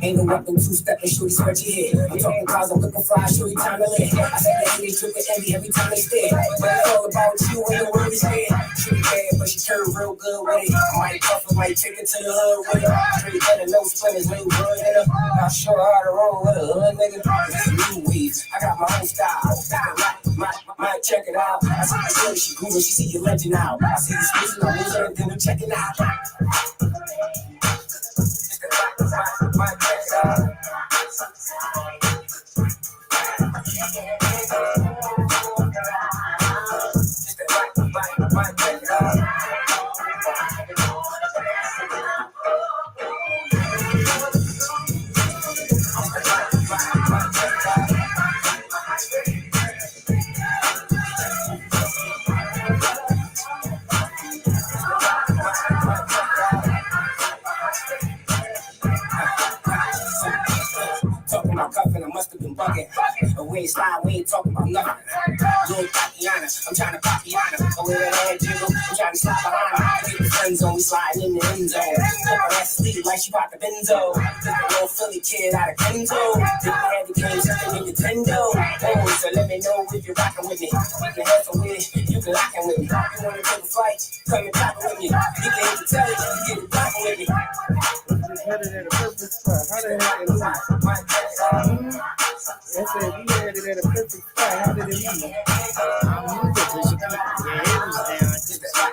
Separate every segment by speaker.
Speaker 1: Ain't no weapon two-stepping, shorty spread your head. I'm talking cars, I'm looking fly, shorty time to live. I see the haters dripping envy every time they stare. But it's all about you and the word is here. She be bad, but she turned real good with it. Might puff it, might take it to the hood with it. Straight better, no splinters, way good in her. Not sure how to roll with a hood nigga. It's a new weave, I got my own style. Might check it out. I see the shorty, she grooving, she see your legend out. I see the space, I'm losing it, then we check it out. Might check it out. Talking about cuffing, I must have been bugging. But we ain't slide, we ain't talking about nothing. Little Tatiana, I'm trying to Tatiana. Over that head jiggle, I'm trying to slide behind her. Get the friend zone, we sliding in the end zone. Put her ass asleep like she bought the benzo. Took a little Philly kid out of Kenzo. Took the heavy game, something in Nintendo. Oh, so let me know if you're rocking with me. You can have some with it, you can lock in with me. You wanna take a flight, come and pop it with me. You can hit the telly, you get it rocking with me.
Speaker 2: Just had it at a perfect spot. How the heck did it move? I said, you had it at a perfect spot. How did it move?
Speaker 3: I moved it because you keep your head was down. I took a spot.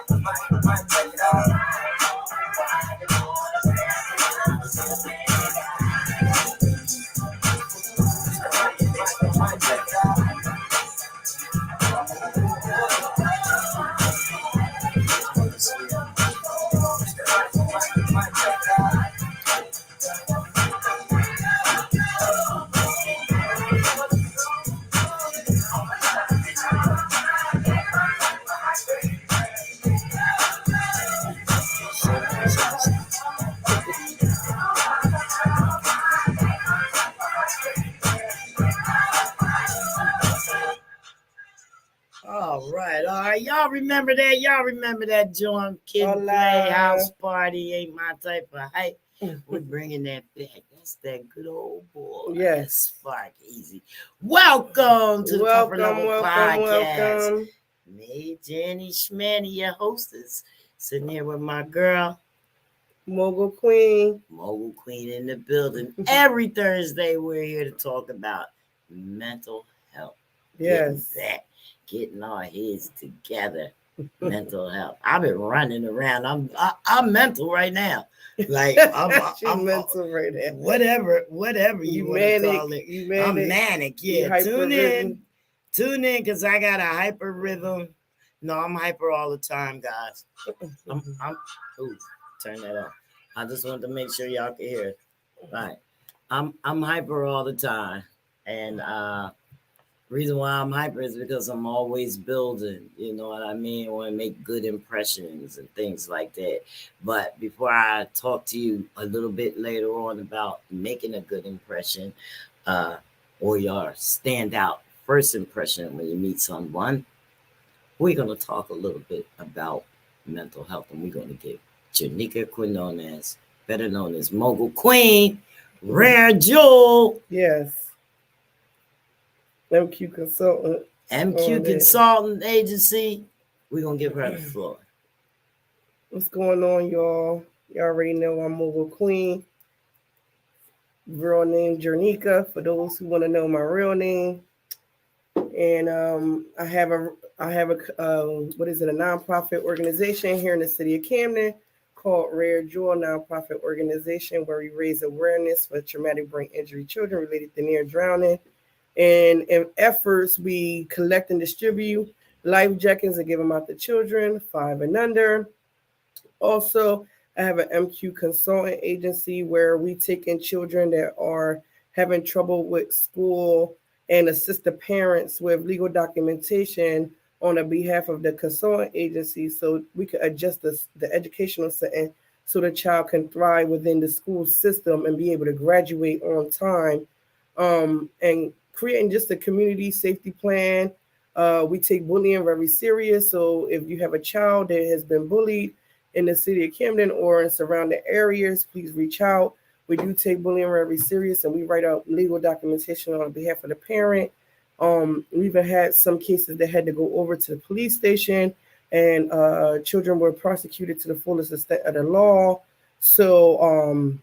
Speaker 3: All right. Y'all remember that? Y'all remember that joint kid play house party ain't my type of hype. We're bringing that back. That's that good old boy.
Speaker 2: Yes.
Speaker 3: Spark Easy. Welcome to the Comfort Level Podcast.
Speaker 2: Welcome.
Speaker 3: Me, Jenny Schmanny, your hostess, sitting here with my girl,
Speaker 2: Mogul Queen.
Speaker 3: Mogul Queen in the building. Every Thursday, we're here to talk about mental health.
Speaker 2: Yes.
Speaker 3: Getting our heads together. Mental health. I've been running around. I'm mental right now. Like I'm
Speaker 2: mental right now.
Speaker 3: Whatever you want to call it. I'm manic. Yeah. Tune in because I got a hyper rhythm. No, I'm hyper all the time, guys. Turn that off. I just wanted to make sure y'all can hear it. Right. I'm hyper all the time. And reason why I'm hyper is because I'm always building, you know what I mean? I want to make good impressions and things like that. But before I talk to you a little bit later on about making a good impression or your standout first impression when you meet someone, we're going to talk a little bit about mental health, and we're going to get Janika Quinones, better known as Mogul Queen, Rare Jewel.
Speaker 2: Yes. MQ Consultant.
Speaker 3: MQ Consultant Agency. We're going to give her the floor.
Speaker 2: What's going on, y'all? Y'all already know I'm Mogul Queen. Real name Jernika, for those who want to know my real name. And I have a a nonprofit organization here in the city of Camden called Rare Jewel Nonprofit Organization, where we raise awareness for traumatic brain injury children related to near drowning. And in efforts, we collect and distribute life jackets and give them out to children 5 and under. Also, I have an MQ Consultant Agency where we take in children that are having trouble with school and assist the parents with legal documentation on the behalf of the consultant agency so we can adjust the educational setting so the child can thrive within the school system and be able to graduate on time, and creating just a community safety plan. We take bullying very serious. So if you have a child that has been bullied in the city of Camden or in surrounding areas, please reach out. We do take bullying very serious, and we write out legal documentation on behalf of the parent. We even had some cases that had to go over to the police station, and children were prosecuted to the fullest extent of the law. So,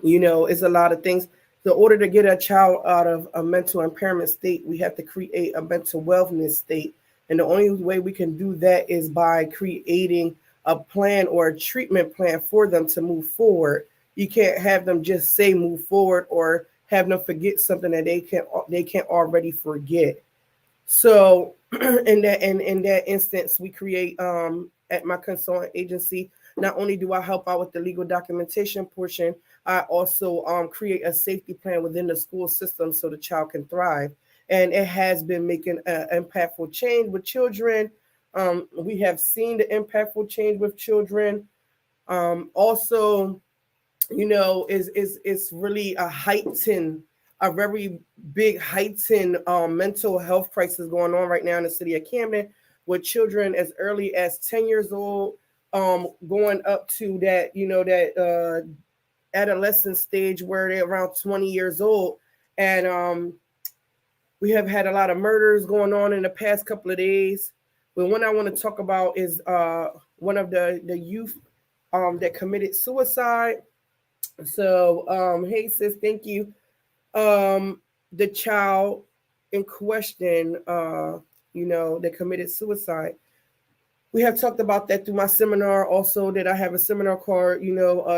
Speaker 2: it's a lot of things. In order to get a child out of a mental impairment state, we have to create a mental wellness state. And the only way we can do that is by creating a plan or a treatment plan for them to move forward. You can't have them just say move forward or have them forget something that they can't already forget. So in that instance, we create at my consultant agency. Not only do I help out with the legal documentation portion, I also create a safety plan within the school system so the child can thrive. And it has been making an impactful change with children. We have seen the impactful change with children. Also, is really a very big heightened mental health crisis going on right now in the city of Camden, with children as early as 10 years old, going up to that adolescent stage where they're around 20 years old. And we have had a lot of murders going on in the past couple of days. But one I want to talk about is one of the youth that committed suicide. So, hey sis, thank you. The child in question, that committed suicide. We have talked about that through my seminar. Also, that I have a seminar called,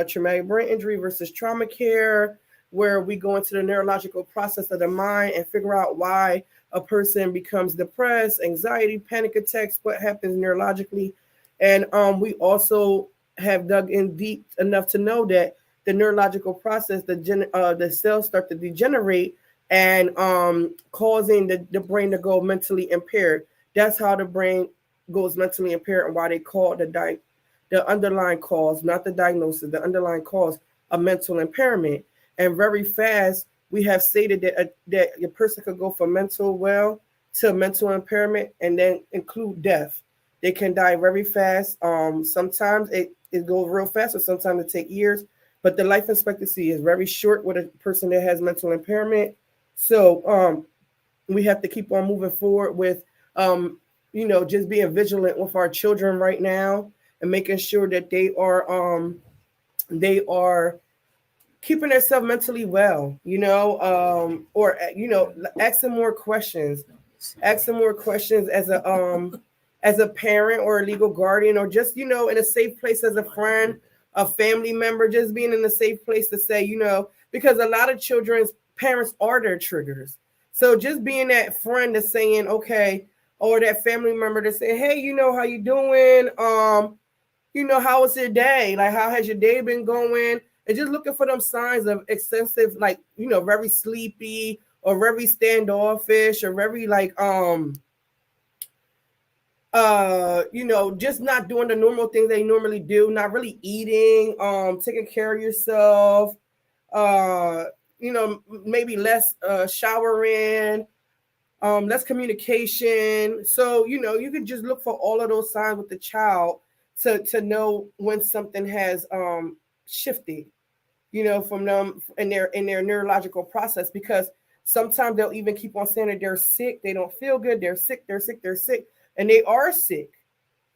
Speaker 2: traumatic brain injury versus trauma care, where we go into the neurological process of the mind and figure out why a person becomes depressed, anxiety, panic attacks, what happens neurologically. And we also have dug in deep enough to know that the neurological process, the cells start to degenerate and causing the brain to go mentally impaired. That's how the brain goes mentally impaired, and why they call the underlying cause, not the diagnosis, the underlying cause, a mental impairment. And very fast, we have stated that a person could go from mental well to mental impairment and then include death. They can die very fast. Sometimes it goes real fast, or sometimes it takes years. But the life expectancy is very short with a person that has mental impairment. So we have to keep on moving forward with, just being vigilant with our children right now and making sure that they are keeping themselves mentally well, or asking more questions as a parent or a legal guardian, or just, in a safe place as a friend, a family member, just being in a safe place to say, because a lot of children's parents are their triggers. So just being that friend that's saying, okay, or that family member to say, hey, how you doing? How was your day? Like, how has your day been going? And just looking for them signs of excessive, like, very sleepy or very standoffish or very like, just not doing the normal things they normally do, not really eating, taking care of yourself, maybe less showering, less communication. So, you could just look for all of those signs with the child to know when something has shifted, from them in their neurological process, because sometimes they'll even keep on saying that they're sick, they don't feel good, they're sick, and they are sick,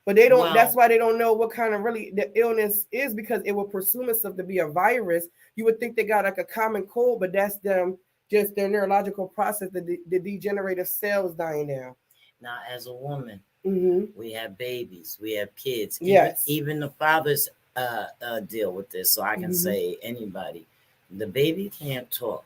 Speaker 2: but they don't. Wow. That's why they don't know what kind of really the illness is, because it will presume itself to be a virus. You would think they got like a common cold, but that's them, just their neurological process, the degenerative cells dying down.
Speaker 3: Now, as a woman,
Speaker 2: we
Speaker 3: have babies, we have kids.
Speaker 2: Yes.
Speaker 3: Even the fathers deal with this. So I can say anybody. The baby can't talk.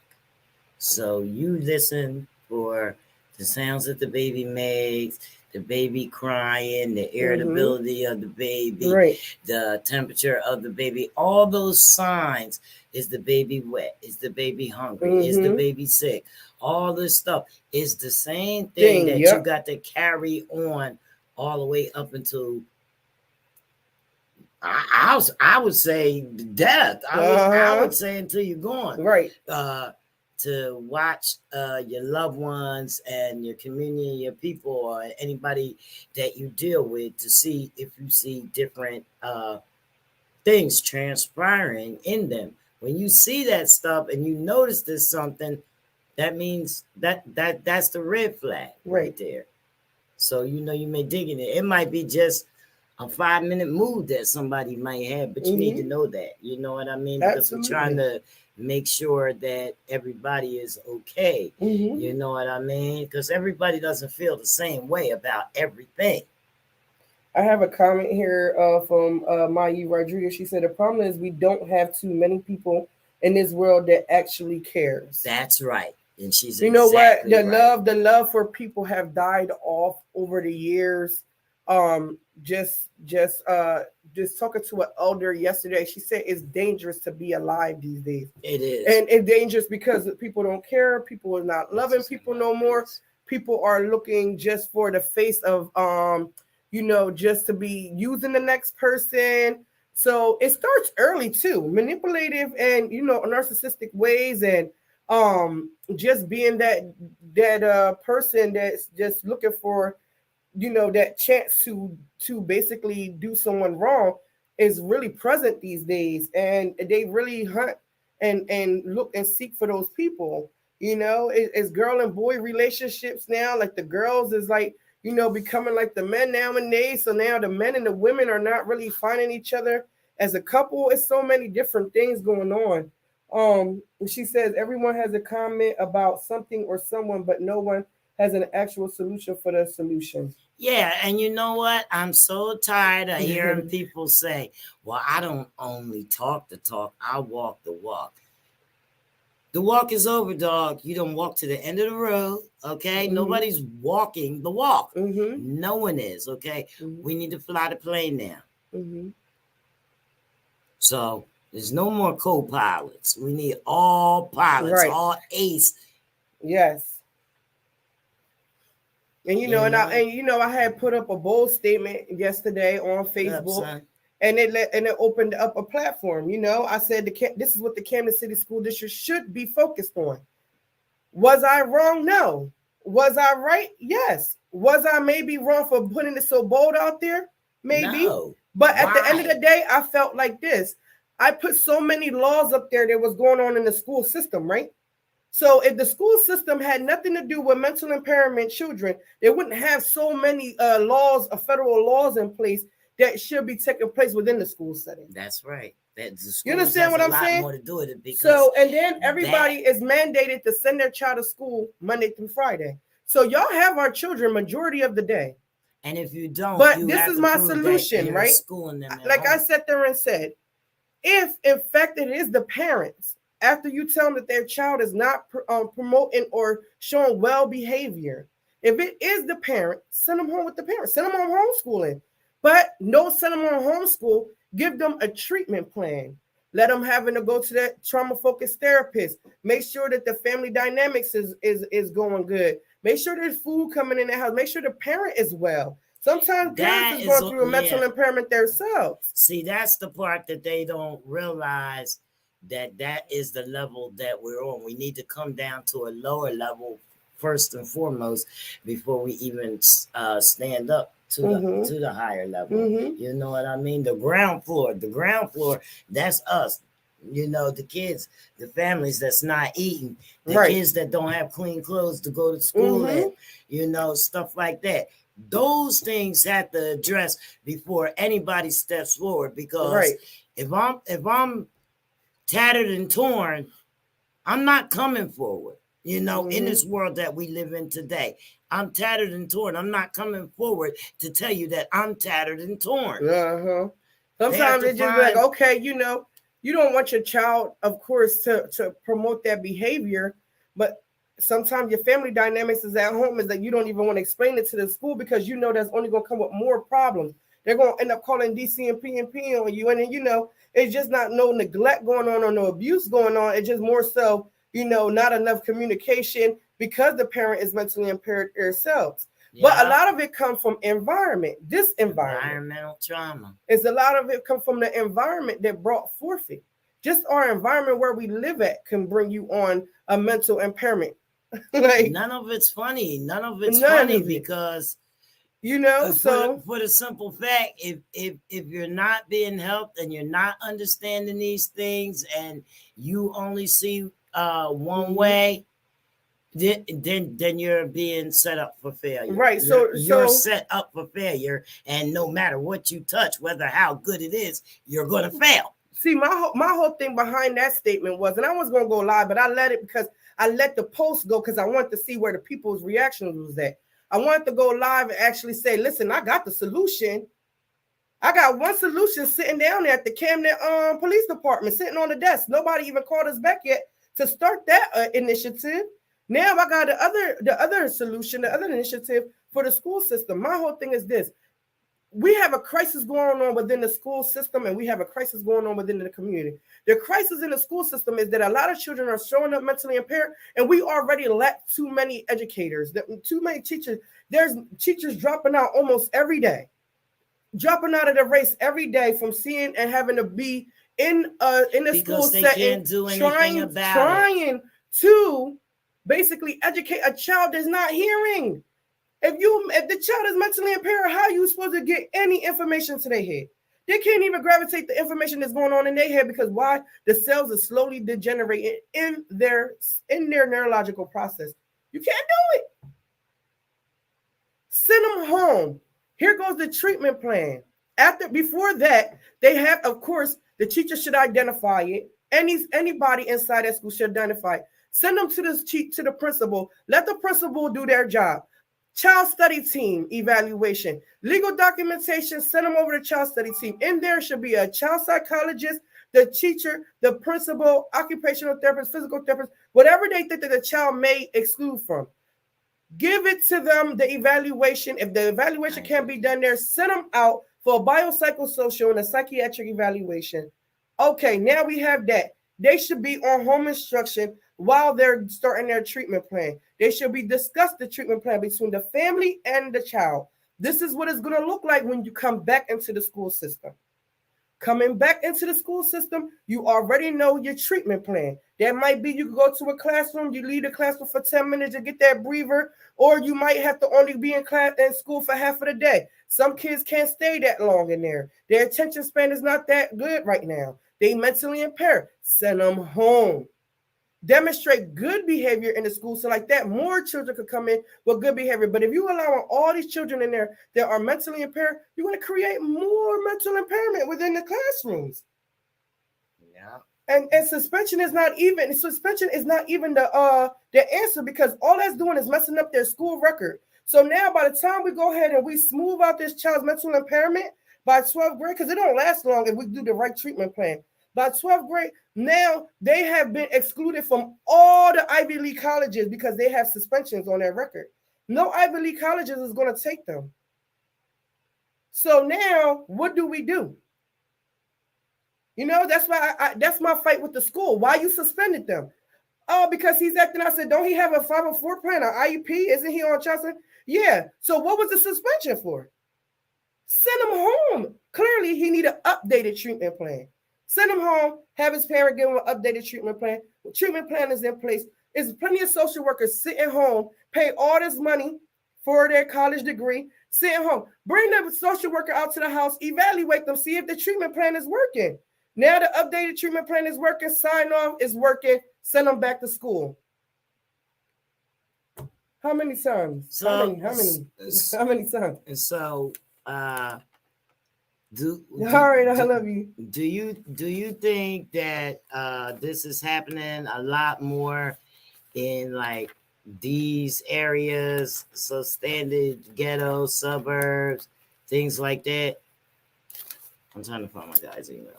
Speaker 3: So you listen for the sounds that the baby makes, the baby crying, the irritability of the baby,
Speaker 2: right,
Speaker 3: the temperature of the baby, all those signs. Is the baby wet? Is the baby hungry? Is the baby sick? all this stuff is the same
Speaker 2: Thing,
Speaker 3: thing that you
Speaker 2: yep.
Speaker 3: got to carry on all the way up until I would say death. I would say until you're gone.
Speaker 2: Right.
Speaker 3: To watch your loved ones and your community, your people, or anybody that you deal with, to see if you see different things transpiring in them. When you see that stuff and you notice there's something, that means that's the red flag right there. So you may dig in it. It might be just a 5-minute mood that somebody might have, but you need to know that. You know what I mean? Because we're trying to make sure that everybody is okay. You know what I mean? Because everybody doesn't feel the same way about everything.
Speaker 2: I have a comment here from Mayu Rodriguez. She said, the problem is we don't have too many people in this world that actually cares.
Speaker 3: That's right. And she's
Speaker 2: you know what? The love for people have died off over the years. Just talking to an elder yesterday, she said it's dangerous to be alive these days.
Speaker 3: It is.
Speaker 2: And it's dangerous because people don't care. People are not loving people no more. People are looking just for the face of just to be using the next person. So it starts early too, manipulative and narcissistic ways, and just being that person that's just looking for that chance to basically do someone wrong is really present these days, and they really hunt and look and seek for those people. It's girl and boy relationships now. Like the girls is like becoming like the men nowadays. So now the men and the women are not really finding each other as a couple. It's so many different things going on. She says everyone has a comment about something or someone, but no one has an actual solution for the solution.
Speaker 3: Yeah, and you know what? I'm so tired of hearing people say, well, I don't only talk the talk, I walk the walk. The walk is over, dog. You don't walk to the end of the road, okay? Nobody's walking the walk. No one is, okay? We need to fly the plane now. So there's no more co-pilots. We need all pilots, all ace.
Speaker 2: Yes. And I had put up a bold statement yesterday on Facebook, and it opened up a platform. I said this is what the Camden City School District should be focused on. Was I wrong? No. Was I right? Yes. Was I maybe wrong for putting it so bold out there? Maybe.
Speaker 3: No.
Speaker 2: But at the end of the day, I felt like this. I put so many laws up there that was going on in the school system, right? So if the school system had nothing to do with mental impairment children, they wouldn't have so many laws, federal laws in place that should be taking place within the school setting.
Speaker 3: That's right.
Speaker 2: You understand what I'm saying?
Speaker 3: More to do with it because
Speaker 2: so, and then everybody is mandated to send their child to school Monday through Friday. So y'all have our children majority of the day.
Speaker 3: And if you don't,
Speaker 2: but this is my solution, right? Like I sat there and said, if in fact it is the parents, after you tell them that their child is not promoting or showing well behavior, if it is the parent, send them home with the parents. Send them on homeschooling. But don't send them on homeschool. Give them a treatment plan. Let them having to go to that trauma-focused therapist. Make sure that the family dynamics is going good. Make sure there's food coming in the house. Make sure the parent is well. Sometimes parents is going through a mental impairment themselves.
Speaker 3: See, that's the part that they don't realize, that is the level that we're on. We need to come down to a lower level first and foremost before we even stand up to the higher level. You know what I mean? The ground floor, that's us. The kids, the families that's not eating, the kids that don't have clean clothes to go to school in, stuff like that. Those things have to address before anybody steps forward, because if I'm tattered and torn, I'm not coming forward. In this world that we live in today, I'm tattered and torn. I'm not coming forward to tell you that I'm tattered and torn.
Speaker 2: Sometimes it's just like, okay, you don't want your child, of course, to promote that behavior, but sometimes your family dynamics is at home is that you don't even want to explain it to the school, because that's only going to come with more problems. They're going to end up calling DC and PNP on you, and then it's just not no neglect going on or no abuse going on. It's just more so, not enough communication, because the parent is mentally impaired themselves. But a lot of it comes from environment. This
Speaker 3: environmental trauma.
Speaker 2: Is a lot of it come from the environment that brought forth it. Just our environment where we live at can bring you on a mental impairment.
Speaker 3: Like, none of it's funny. None of it's funny because
Speaker 2: so
Speaker 3: for the simple fact, if you're not being helped and you're not understanding these things and you only see one way, then you're being set up for failure.
Speaker 2: Right.
Speaker 3: You're set up for failure, and no matter what you touch, whether how good it is, you're gonna fail.
Speaker 2: See, my whole thing behind that statement was, and I was gonna go live, but I let it because I let the post go because I wanted to see where the people's reactions was at. I wanted to go live and actually say, listen, I got the solution. I got one solution sitting down there at the Camden Police Department, sitting on the desk. Nobody even called us back yet to start that initiative. Now I got the other solution, the other initiative for the school system. My whole thing is this. We have a crisis going on within the school system, and we have a crisis going on within the community. The crisis in the school system is that a lot of children are showing up mentally impaired, and we already lack too many educators, too many teachers. There's teachers dropping out almost every day, dropping out of the race every day from seeing and having to be in the school setting, trying to basically educate a child that's not hearing. If the child is mentally impaired, how are you supposed to get any information to their head? They can't even gravitate the information that's going on in their head because why? The cells are slowly degenerating in their neurological process. You can't do it. Send them home. Here goes the treatment plan. Before that, they have, of course, the teacher should identify it. Anybody inside that school should identify it. Send them to the principal. Let the principal do their job. Child study team evaluation, legal documentation, send them over to child study team. In there should be a child psychologist, the teacher, the principal, occupational therapist, physical therapist, whatever they think that the child may exclude from. Give it to them, the evaluation. If the evaluation can't be done there, send them out for a biopsychosocial and a psychiatric evaluation. Okay, now we have that. They should be on home instruction while they're starting their treatment plan. They should be discussed the treatment plan between the family and the child. This is what it's going to look like when you come back into the school system. Coming back into the school system, you already know your treatment plan. That might be you go to a classroom, you leave the classroom for 10 minutes to get that breather, or you might have to only be in school for half of the day. Some kids can't stay that long in there. Their attention span is not that good right now. They mentally impaired. Send them home. Demonstrate good behavior in the school so like that more children could come in with good behavior. But if you allow all these children in there that are mentally impaired, you're going to create more mental impairment within the classrooms.
Speaker 3: Yeah.
Speaker 2: And suspension is not even the answer, because all that's doing is messing up their school record. So now by the time we go ahead and we smooth out this child's mental impairment by 12th grade, because it don't last long if we do the right treatment plan. By 12th grade, now they have been excluded from all the Ivy League colleges because they have suspensions on their record. No Ivy League colleges is going to take them. So now what do we do? You know, that's why that's my fight with the school. Why you suspended them? Oh, because he's acting. I said, don't he have a 504 plan, an IEP? Isn't he on child support? Yeah. So what was the suspension for? Send him home. Clearly, he need an updated treatment plan. Send him home, have his parent give him an updated treatment plan. The treatment plan is in place. There's plenty of social workers sitting home, pay all this money for their college degree, sitting home. Bring the social worker out to the house, evaluate them, see if the treatment plan is working. Now the updated treatment plan is working, sign off, is working, send them back to school. How many times? How many times?
Speaker 3: And so,
Speaker 2: all right, I love you.
Speaker 3: Do you think that this is happening a lot more in like these areas, so standard ghetto suburbs, things like that? I'm trying to find my guy's email.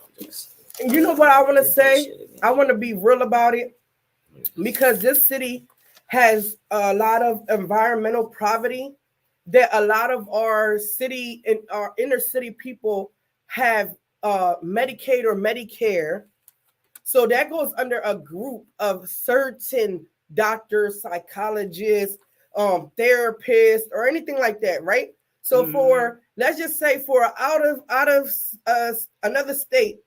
Speaker 2: You know what I want to say? I want to be real about it, because this city has a lot of environmental poverty that a lot of our city and our inner city people have Medicaid or Medicare. So that goes under a group of certain doctors, psychologists, therapists, or anything like that, right? So for, let's just say, for out of another state,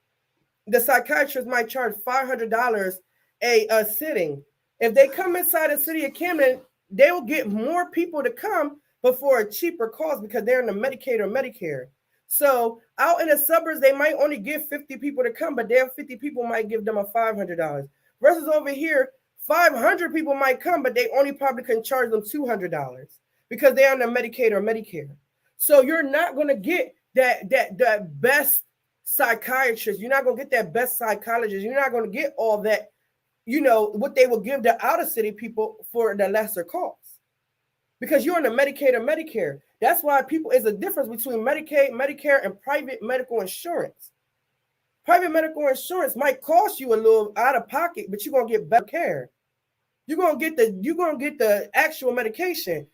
Speaker 2: the psychiatrist might charge $500 a sitting. If they come inside the city of Camden, they will get more people to come, but for a cheaper cost because they're in the Medicaid or Medicare. So out in the suburbs, they might only give 50 people to come, but their 50 people might give them a $500. Versus over here, 500 people might come, but they only probably can charge them $200 because they're on the Medicaid or Medicare. So you're not going to get that best psychiatrist. You're not going to get that best psychologist. You're not going to get all that, what they will give the outer city people for the lesser cost. Because you're on the Medicaid or Medicare. That's why is a difference between Medicaid, Medicare, and private medical insurance. Private medical insurance might cost you a little out of pocket, but you're gonna get better care. You're gonna get the actual medication.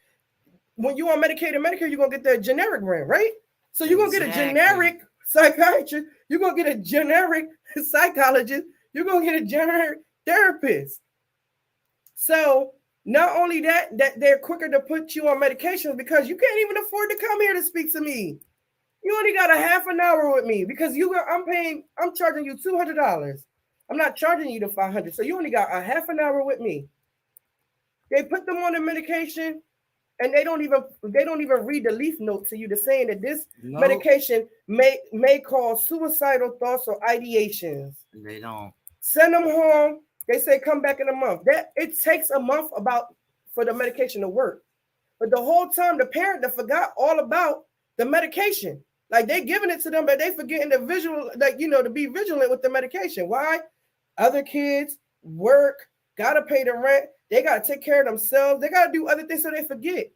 Speaker 2: When you're on Medicaid and Medicare, you're gonna get the generic brand, right? So you're gonna get a generic psychiatrist, you're gonna get a generic psychologist, you're gonna get a generic therapist. So not only that they're quicker to put you on medications because you can't even afford to come here to speak to me. You only got a half an hour with me because I'm charging you $200. I'm not charging you the $500. So you only got a half an hour with me. They put them on the medication and they don't even read the leaf note to you. They're saying that this medication may cause suicidal thoughts or ideations.
Speaker 3: They don't.
Speaker 2: Send them home. They say come back in a month. That it takes a month for the medication to work. But the whole time the parent forgot all about the medication. Like they giving it to them, but they forgetting to be vigilant with the medication. Why? Other kids work, gotta pay the rent, they gotta take care of themselves, they gotta do other things so they forget.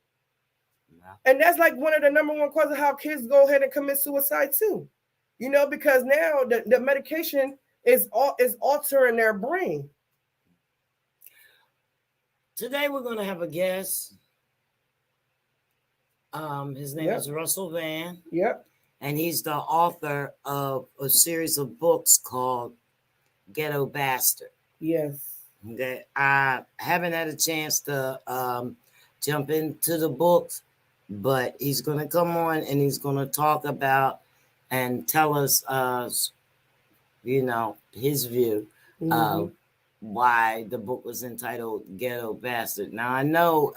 Speaker 2: Yeah. And that's like one of the number one causes of how kids go ahead and commit suicide too. Because now the medication is altering their brain.
Speaker 3: Today we're going to have a guest. His name is Russell VANN.
Speaker 2: Yep.
Speaker 3: And he's the author of a series of books called Ghetto Bastard.
Speaker 2: Yes.
Speaker 3: Okay. I haven't had a chance to jump into the books, but he's going to come on and he's going to talk about and tell us, his view of why the book was entitled Ghetto Bastard. Now, I know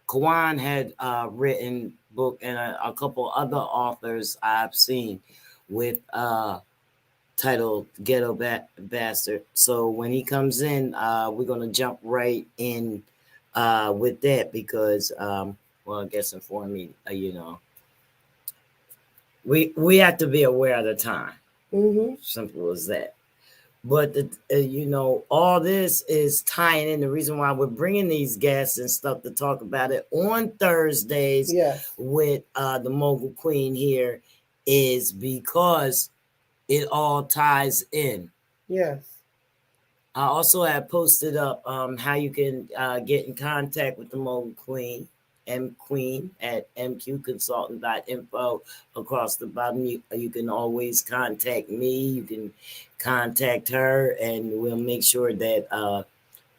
Speaker 3: Kawan had written book and a couple other authors I've seen with titled Ghetto Bastard. So when he comes in, we're going to jump right in with that because, I guess inform me, we have to be aware of the time. Simple as that. But all this is tying in. The reason why we're bringing these guests and stuff to talk about it on Thursdays with the Mogul Queen here is because it all ties in.
Speaker 2: Yes.
Speaker 3: I also have posted up how you can get in contact with the Mogul Queen. Queen at mqconsultant.info. Across the bottom, you can always contact me. You can contact her, and we'll make sure that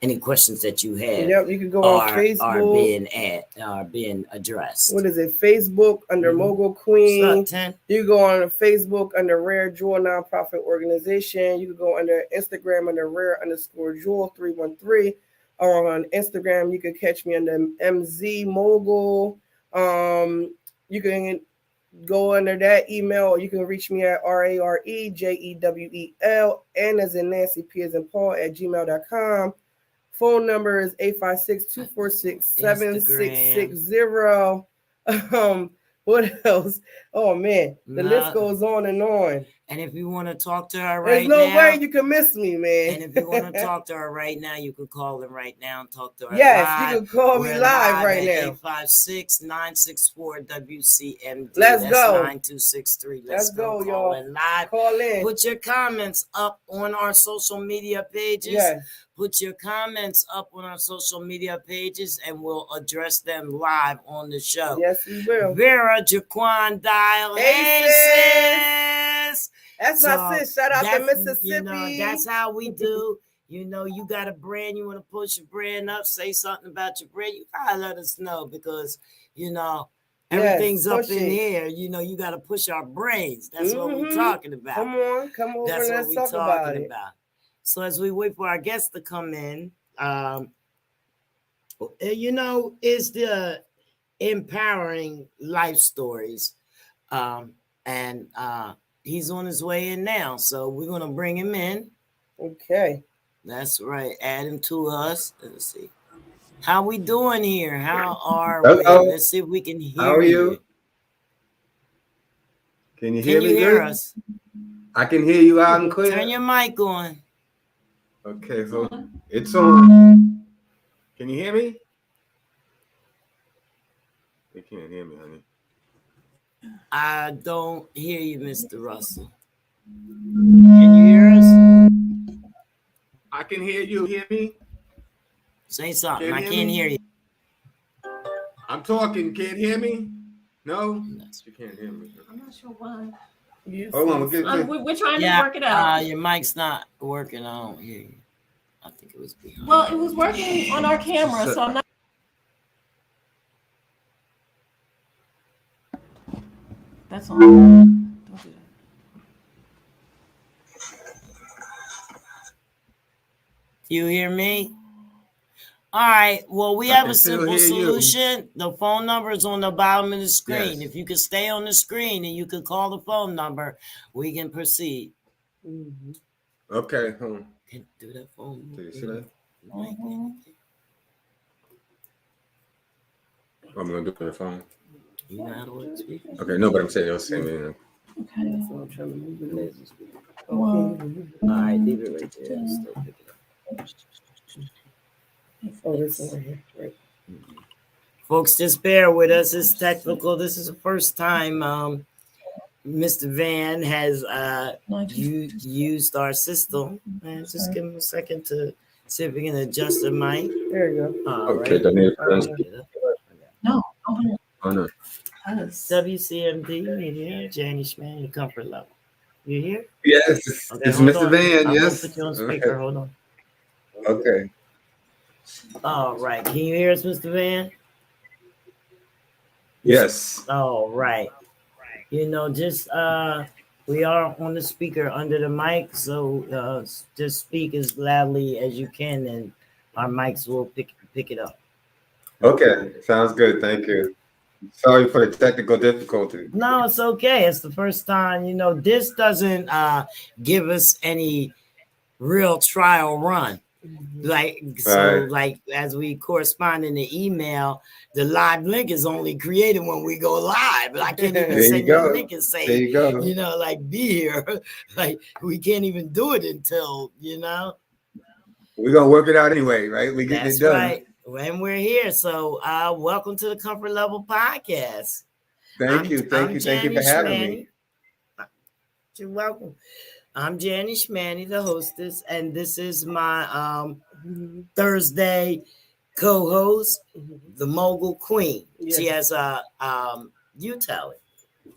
Speaker 3: any questions that you have,
Speaker 2: you can go on Facebook,
Speaker 3: are being addressed.
Speaker 2: What is it? Facebook under Mogul Queen. You go on Facebook under Rare Jewel Nonprofit Organization. You can go under Instagram under Rare_Jewel 313. On Instagram, you can catch me under MZ Mogul. You can go under that email, or you can reach me at RAREJEWEL, N as in Nancy, P as in Paul, at gmail.com. Phone number is 856-246-7660. What else? Oh man, the list goes on and on.
Speaker 3: And if you want to talk to her right
Speaker 2: now, there's no way
Speaker 3: you
Speaker 2: can miss me, man.
Speaker 3: And if you want to talk to her right now, you can call her right now and talk to her.
Speaker 2: Yes,
Speaker 3: live.
Speaker 2: You can call me live right now.
Speaker 3: 856-964-WCMD.
Speaker 2: Let's go.
Speaker 3: 9263. Let's go,
Speaker 2: y'all.
Speaker 3: Live.
Speaker 2: Call in.
Speaker 3: Put your comments up on our social media pages.
Speaker 2: Yes.
Speaker 3: Put your comments up on our social media pages, and we'll address them live on the show.
Speaker 2: Yes, we will.
Speaker 3: Vera Jaquan Dial.
Speaker 2: Hey, sis. That's my sis. Shout out to Mississippi.
Speaker 3: That's how we do. You know, you got a brand, you want to push your brand up, say something about your brand, you gotta let us know because, you know, everything's up in the air. You know, you got to push our brains. That's what we're talking about.
Speaker 2: Come on, come over.
Speaker 3: That's
Speaker 2: and
Speaker 3: what
Speaker 2: let's
Speaker 3: we're
Speaker 2: talk
Speaker 3: talking
Speaker 2: about.
Speaker 3: So as we wait for our guests to come in, you know, is the empowering life stories. And he's on his way in now. So we're going to bring him in.
Speaker 2: Okay.
Speaker 3: That's right. Add him to us. Let's see. How we doing here? How are
Speaker 4: Hello.
Speaker 3: we? Let's see if we can hear
Speaker 4: How are you? Can you hear me good?
Speaker 3: Us?
Speaker 4: I can hear you loud and clear.
Speaker 3: Turn your mic on.
Speaker 4: Okay, so it's on. Can you hear me? They can't hear me, honey.
Speaker 3: I don't hear you, Mr. Russell. Can you hear us?
Speaker 4: I can hear you. Hear me?
Speaker 3: Say something. I can't hear you.
Speaker 4: I'm talking. Can't hear me? No? You can't hear me.
Speaker 5: I'm not sure why.
Speaker 4: Hold on.
Speaker 5: We're trying to work it out.
Speaker 3: Your mic's not working. I don't hear you. I think it was behind.
Speaker 5: Well, it was working on our camera, so I'm not. That's all. Don't do that.
Speaker 3: You hear me? All right. Well, we have a simple solution. The phone number is on the bottom of the screen. Yes. If you could stay on the screen and you could call the phone number, we can proceed.
Speaker 4: Mm-hmm. Okay.
Speaker 3: Can do that phone.
Speaker 4: Do you see that? Mm-hmm. I'm gonna do it on the phone.
Speaker 3: You know how to work speakers?
Speaker 4: Okay, no, but I'm saying you're saying it.
Speaker 5: Okay.
Speaker 3: That's what I'm trying to move it. All right, leave it right there. Still pick it up.
Speaker 2: Oh, this one here. Right.
Speaker 3: Folks, just bear with us. It's technical. This is the first time Mr. Van has used our system. And just give him a second to see if we can adjust the mic.
Speaker 2: There you go.
Speaker 4: Okay,
Speaker 3: right.
Speaker 5: No.
Speaker 4: Oh, no.
Speaker 3: WCMD media, Janie Schman, your comfort level. You here?
Speaker 4: Yes,
Speaker 3: Okay,
Speaker 4: it's Mr.
Speaker 3: On.
Speaker 4: Van.
Speaker 3: I'm
Speaker 4: yes.
Speaker 3: Put you on speaker. Okay. Hold on.
Speaker 4: Okay.
Speaker 3: All right. Can you hear us, Mr. Van?
Speaker 4: Yes.
Speaker 3: All right. You know, just we are on the speaker under the mic, so just speak as loudly as you can, and our mics will pick it up.
Speaker 4: Okay, sounds good. Thank you. Sorry for the technical difficulty.
Speaker 3: No, it's okay. It's the first time. You know, this doesn't give us any real trial run. Like like as we correspond in the email, the live link is only created when we go live. But I can't even send you a link and say, there you go. You know, like be here. Like we can't even do it until, you know.
Speaker 4: We're gonna work it out anyway, right? We get it done. Right.
Speaker 3: When we're here. So welcome to the Comfort Level Podcast.
Speaker 4: Thank you for having me.
Speaker 3: You're welcome. I'm Janie Schmanny, the hostess, and this is my Thursday co-host, the Mogul Queen. Yes. She has you tell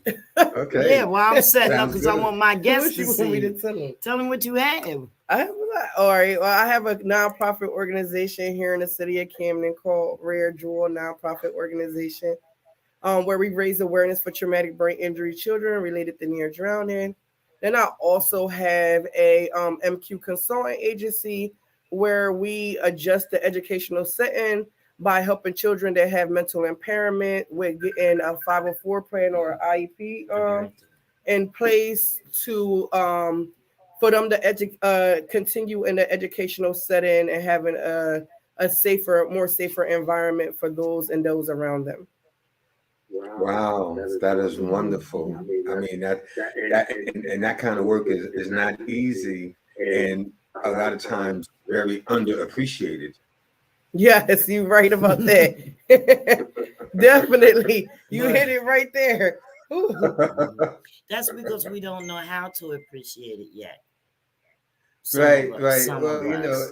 Speaker 3: it.
Speaker 4: Okay.
Speaker 3: Yeah, well, I'm setting up because I want my guests to see. Tell them what you have.
Speaker 2: I have a lot. All right. Well, I have a nonprofit organization here in the city of Camden called Rare Jewel Nonprofit Organization, where we raise awareness for traumatic brain injury children related to near drowning. Then I also have a MQ consultant agency where we adjust the educational setting by helping children that have mental impairment with getting a 504 plan or IEP in place to for them to continue in the educational setting and having a safer, more safer environment for those and those around them.
Speaker 4: Wow, that is wonderful. I mean, that kind of work is not easy and a lot of times very underappreciated.
Speaker 2: Yes, you're right about that. Definitely. You hit it right there.
Speaker 3: That's because we don't know how to appreciate it yet.
Speaker 4: Right. Well, you know,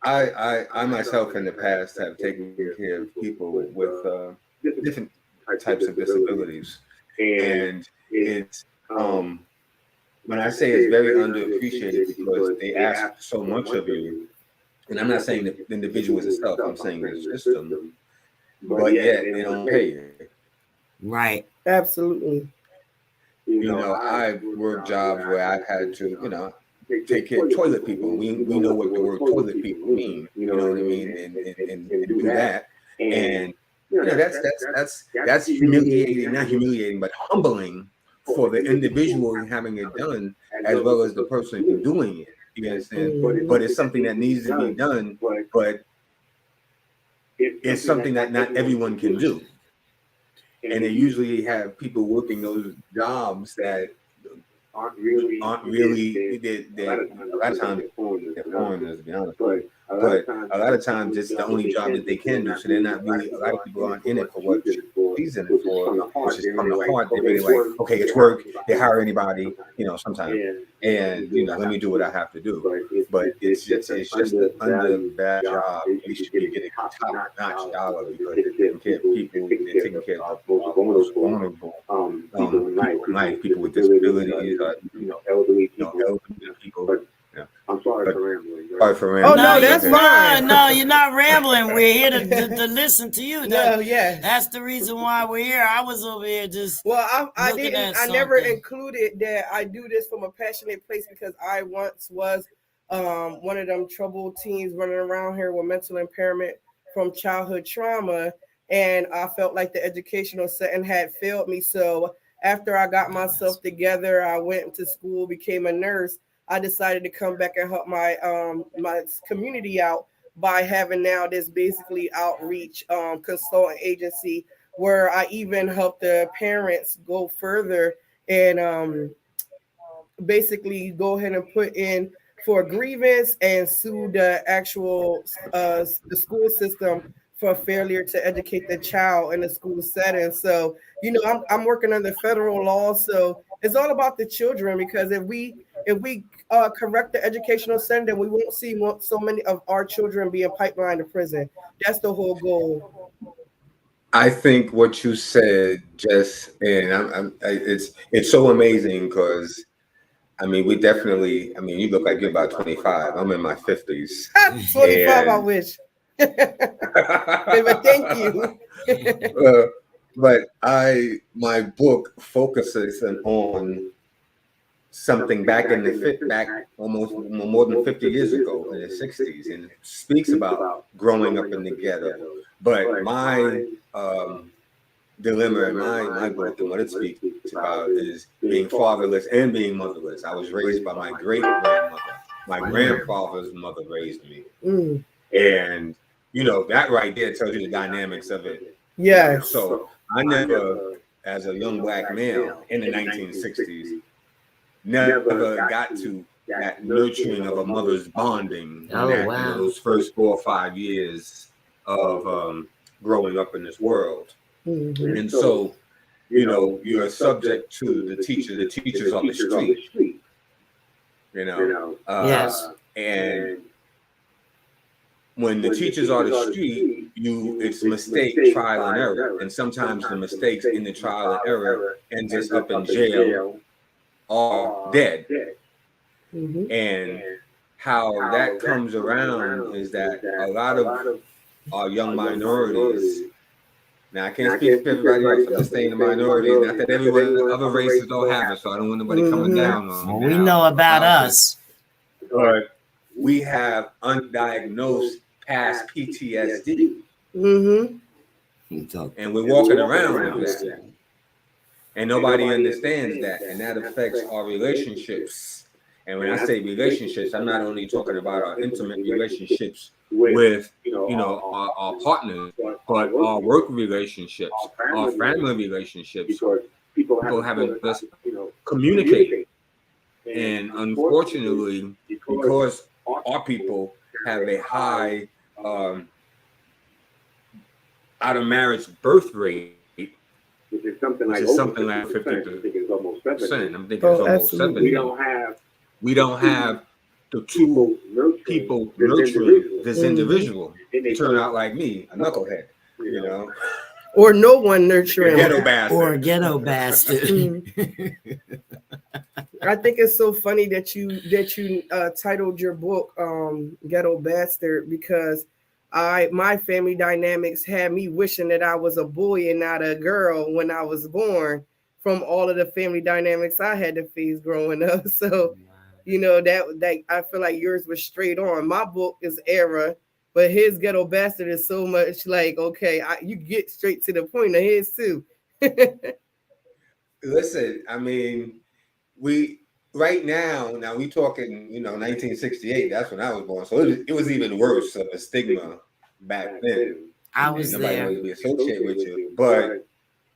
Speaker 4: I myself in the past have taken care of people with different types of disabilities, and it's when I say it's very underappreciated because they ask so much of you, and I'm not saying the individual as itself, I'm saying the system, but yet they don't pay you.
Speaker 3: Right.
Speaker 2: Absolutely.
Speaker 4: You know, I've worked jobs where I've had to, you know, take care of toilet people. We know what the word toilet people mean, you know what I mean, and do that. And you know, that's humiliating, not humiliating, but humbling for the individual having it done as well as the person doing it. You understand? But it's something that needs to be done, but it's something that not everyone can do. And they usually have people working those jobs that aren't really a lot of times they're foreigners, to be honest. But a lot of times it's the only job that they can do. So they're not really, a lot of people aren't in it for what she's in it for, which is from the heart. They're really like, okay, it's work. They hire anybody, you know, sometimes. And, you know, let me do what I have to do. But it's just an under-bad job. You should be getting top-notch dollar because they're taking care of people, they're taking care of most vulnerable people in life, people with disabilities, you know, elderly people. But, yeah. I'm sorry for rambling.
Speaker 2: Oh, no, that's fine.
Speaker 3: No, you're not rambling. We're here to listen to you.
Speaker 2: That's
Speaker 3: the reason why we're here. I was over here just
Speaker 2: I never included that I do this from a passionate place because I once was one of them troubled teens running around here with mental impairment from childhood trauma, and I felt like the educational setting had failed me. So after I got myself together, I went to school, became a nurse. I decided to come back and help my my community out by having now this basically outreach consultant agency where I even help the parents go further and basically go ahead and put in for grievance and sue the actual the school system for failure to educate the child in the school setting. So, you know, I'm working under federal law, so it's all about the children, because if we correct the educational setting, then we won't see so many of our children being pipelined to prison. That's the whole goal.
Speaker 4: I think what you said and it's so amazing because I mean, we definitely, I mean, you look like you're about 25. I'm in my 50s.
Speaker 2: 25, I wish. But thank you.
Speaker 4: But my book focuses on something back almost more than 50 years ago in the 60s, and it speaks about growing up in the ghetto. But my dilemma in my book and what it speaks about is being fatherless and being motherless. I was raised by my great grandmother. My grandfather's mother raised me. And you know, that right there tells you the dynamics of it.
Speaker 2: Yeah.
Speaker 4: So I never, as a young black male in the 1960s, never got to that nurturing of a mother's bonding those first 4 or 5 years of growing up in this world. And so, you know, you're subject to the teachers on the street, you know.
Speaker 3: Yes.
Speaker 4: And when the teachers are the street, it's mistake, trial and error. And sometimes the mistakes in the trial and error ends us up in jail or dead. And how that comes around is that a lot of our young minorities, now I can't speak for everybody else, I'm just saying the minorities, not that everyone, other races don't have it, so I don't want nobody coming down on me.
Speaker 3: Well, we know about us.
Speaker 4: But we have undiagnosed past PTSD. And we're walking around with that. And nobody understands that. And that affects our relationships. And when I say relationships, I'm not only talking about our intimate relationships with, you know, our partners, but our work relationships, our family relationships. People haven't just communicated. And unfortunately, because our people have a high out of marriage birth rate, which is something like 50%. I'm thinking it's almost 70%. We don't have the two people nurturing this individual. They turn out like me, a knucklehead, you know.
Speaker 2: Or no one nurturing.
Speaker 4: Ghetto bastard.
Speaker 3: Or a ghetto bastard.
Speaker 2: I think it's so funny that you titled your book Ghetto Bastard, because my family dynamics had me wishing that I was a boy and not a girl when I was born, from all of the family dynamics I had to face growing up. So, that I feel like yours was straight on. My book is era, but his Ghetto Bastard is so much like, okay, you get straight to the point of his too.
Speaker 4: Listen, I mean, right now we talking, 1968. That's when I was born, so it was even worse of a stigma back then.
Speaker 3: I was
Speaker 4: Nobody
Speaker 3: there.
Speaker 4: wanted to be associated with you, but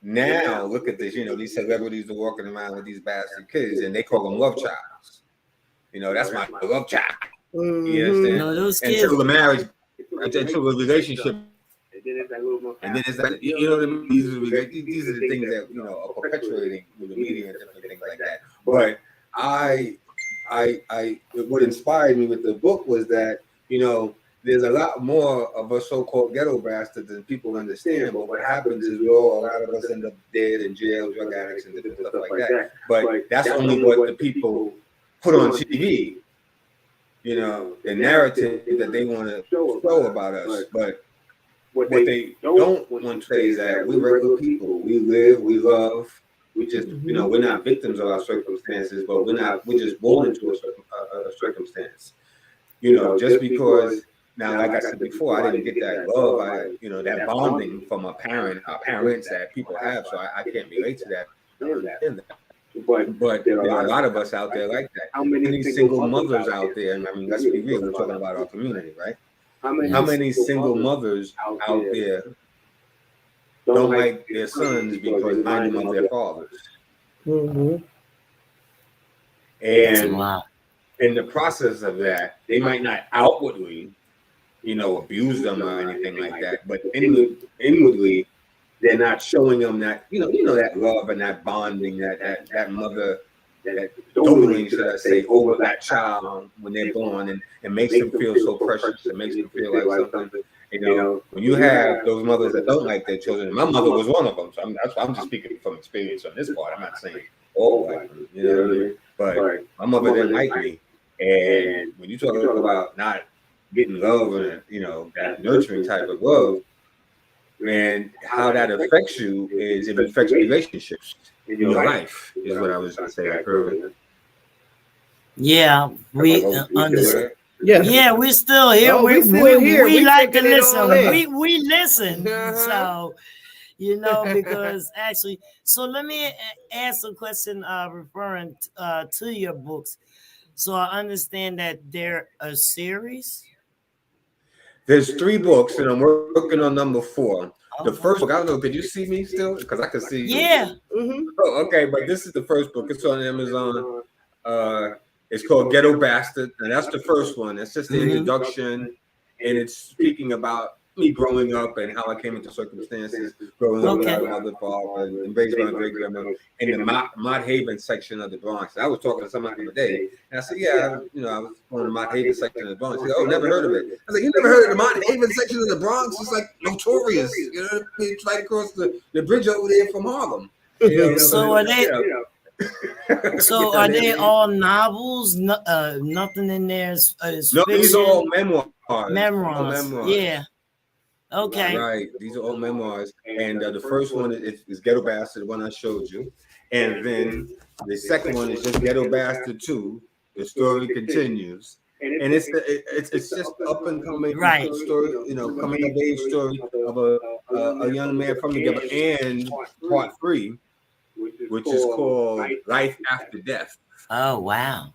Speaker 4: now look at this. These celebrities are walking around with these bastard kids, and they call them love childs. That's my love child. You understand?
Speaker 3: No, those kids.
Speaker 4: Until the marriage, until the relationship. And then it's like, you know what I mean? These are the things that, are perpetuating with the media and different things like that. But what inspired me with the book was that, there's a lot more of us so-called ghetto bastards than people understand. But what happens is a lot of us end up dead in jail, drug addicts, and different stuff like that. But that's only what the people put on TV. The narrative that they want to show about us. But what they don't want to say is that we're regular people. We live, we love. We just, we're not victims of our circumstances, but we're just born into a circumstance. Just because, now, like I said before, I didn't get that love, that bonding from our parents that people have, so I can't relate to that. I understand that. But there are a lot of us out there like that. How many single mothers out there? I mean, let's be real, we're talking about our community, right? How many single mothers out there don't like their sons because they remind them of their fathers?
Speaker 2: Mm-hmm.
Speaker 4: And in the process of that, they might not outwardly, abuse them or anything like that, but inwardly, they're not showing them that, that love and that bonding, that mother, that doting, should I say, over that child when they're born, and makes them feel so precious. It makes them feel like something. When you have those mothers that don't like their children, my mother was one of them. So I'm just speaking from experience on this part. I'm not saying all like them, you know what I mean? But my mother didn't like me, and when you talk about not getting love and that nurturing type of love, and how that affects you is it affects relationships in your life, is what I was going to say earlier.
Speaker 3: Yeah, we understand.
Speaker 2: Yeah,
Speaker 3: we're still here.
Speaker 2: Oh, we're still here.
Speaker 3: We like to
Speaker 2: taking it all
Speaker 3: listen.
Speaker 2: in.
Speaker 3: We listen.
Speaker 2: Uh-huh.
Speaker 3: So, because actually, so let me ask a question referring to your books. So I understand that they're a series.
Speaker 4: There's 3 books, and I'm working on number 4. The first book, I don't know, could you see me still? Because I can see you.
Speaker 3: Yeah.
Speaker 2: Mm-hmm.
Speaker 4: Oh, okay, but this is the first book. It's on Amazon. It's called Ghetto Bastard, and that's the first one. It's just the introduction, and it's speaking about me growing up and how I came into circumstances, growing up without a mother, father, and raised by my great grandmother in the Mott Haven section of the Bronx. I was talking to somebody the other day, and I said, I was going to the Mott Haven section of the Bronx. He said, oh, never heard of it. I was like, you never heard of the Mott Haven section of the Bronx? It's like notorious. It's right across the bridge over there from Harlem.
Speaker 3: So are they? So are they all novels? Nothing in there is
Speaker 4: no,
Speaker 3: fiction?
Speaker 4: these are all memoirs.
Speaker 3: Memoirs. Yeah. Okay.
Speaker 4: Right. These are all memoirs. And the first one is Ghetto Bastard, the one I showed you. And then the second one is just Ghetto Bastard 2. The story continues. And it's just up and coming story, coming of age story of a young man from the ghetto. And part 3, which is called Life After Death.
Speaker 3: Oh, wow.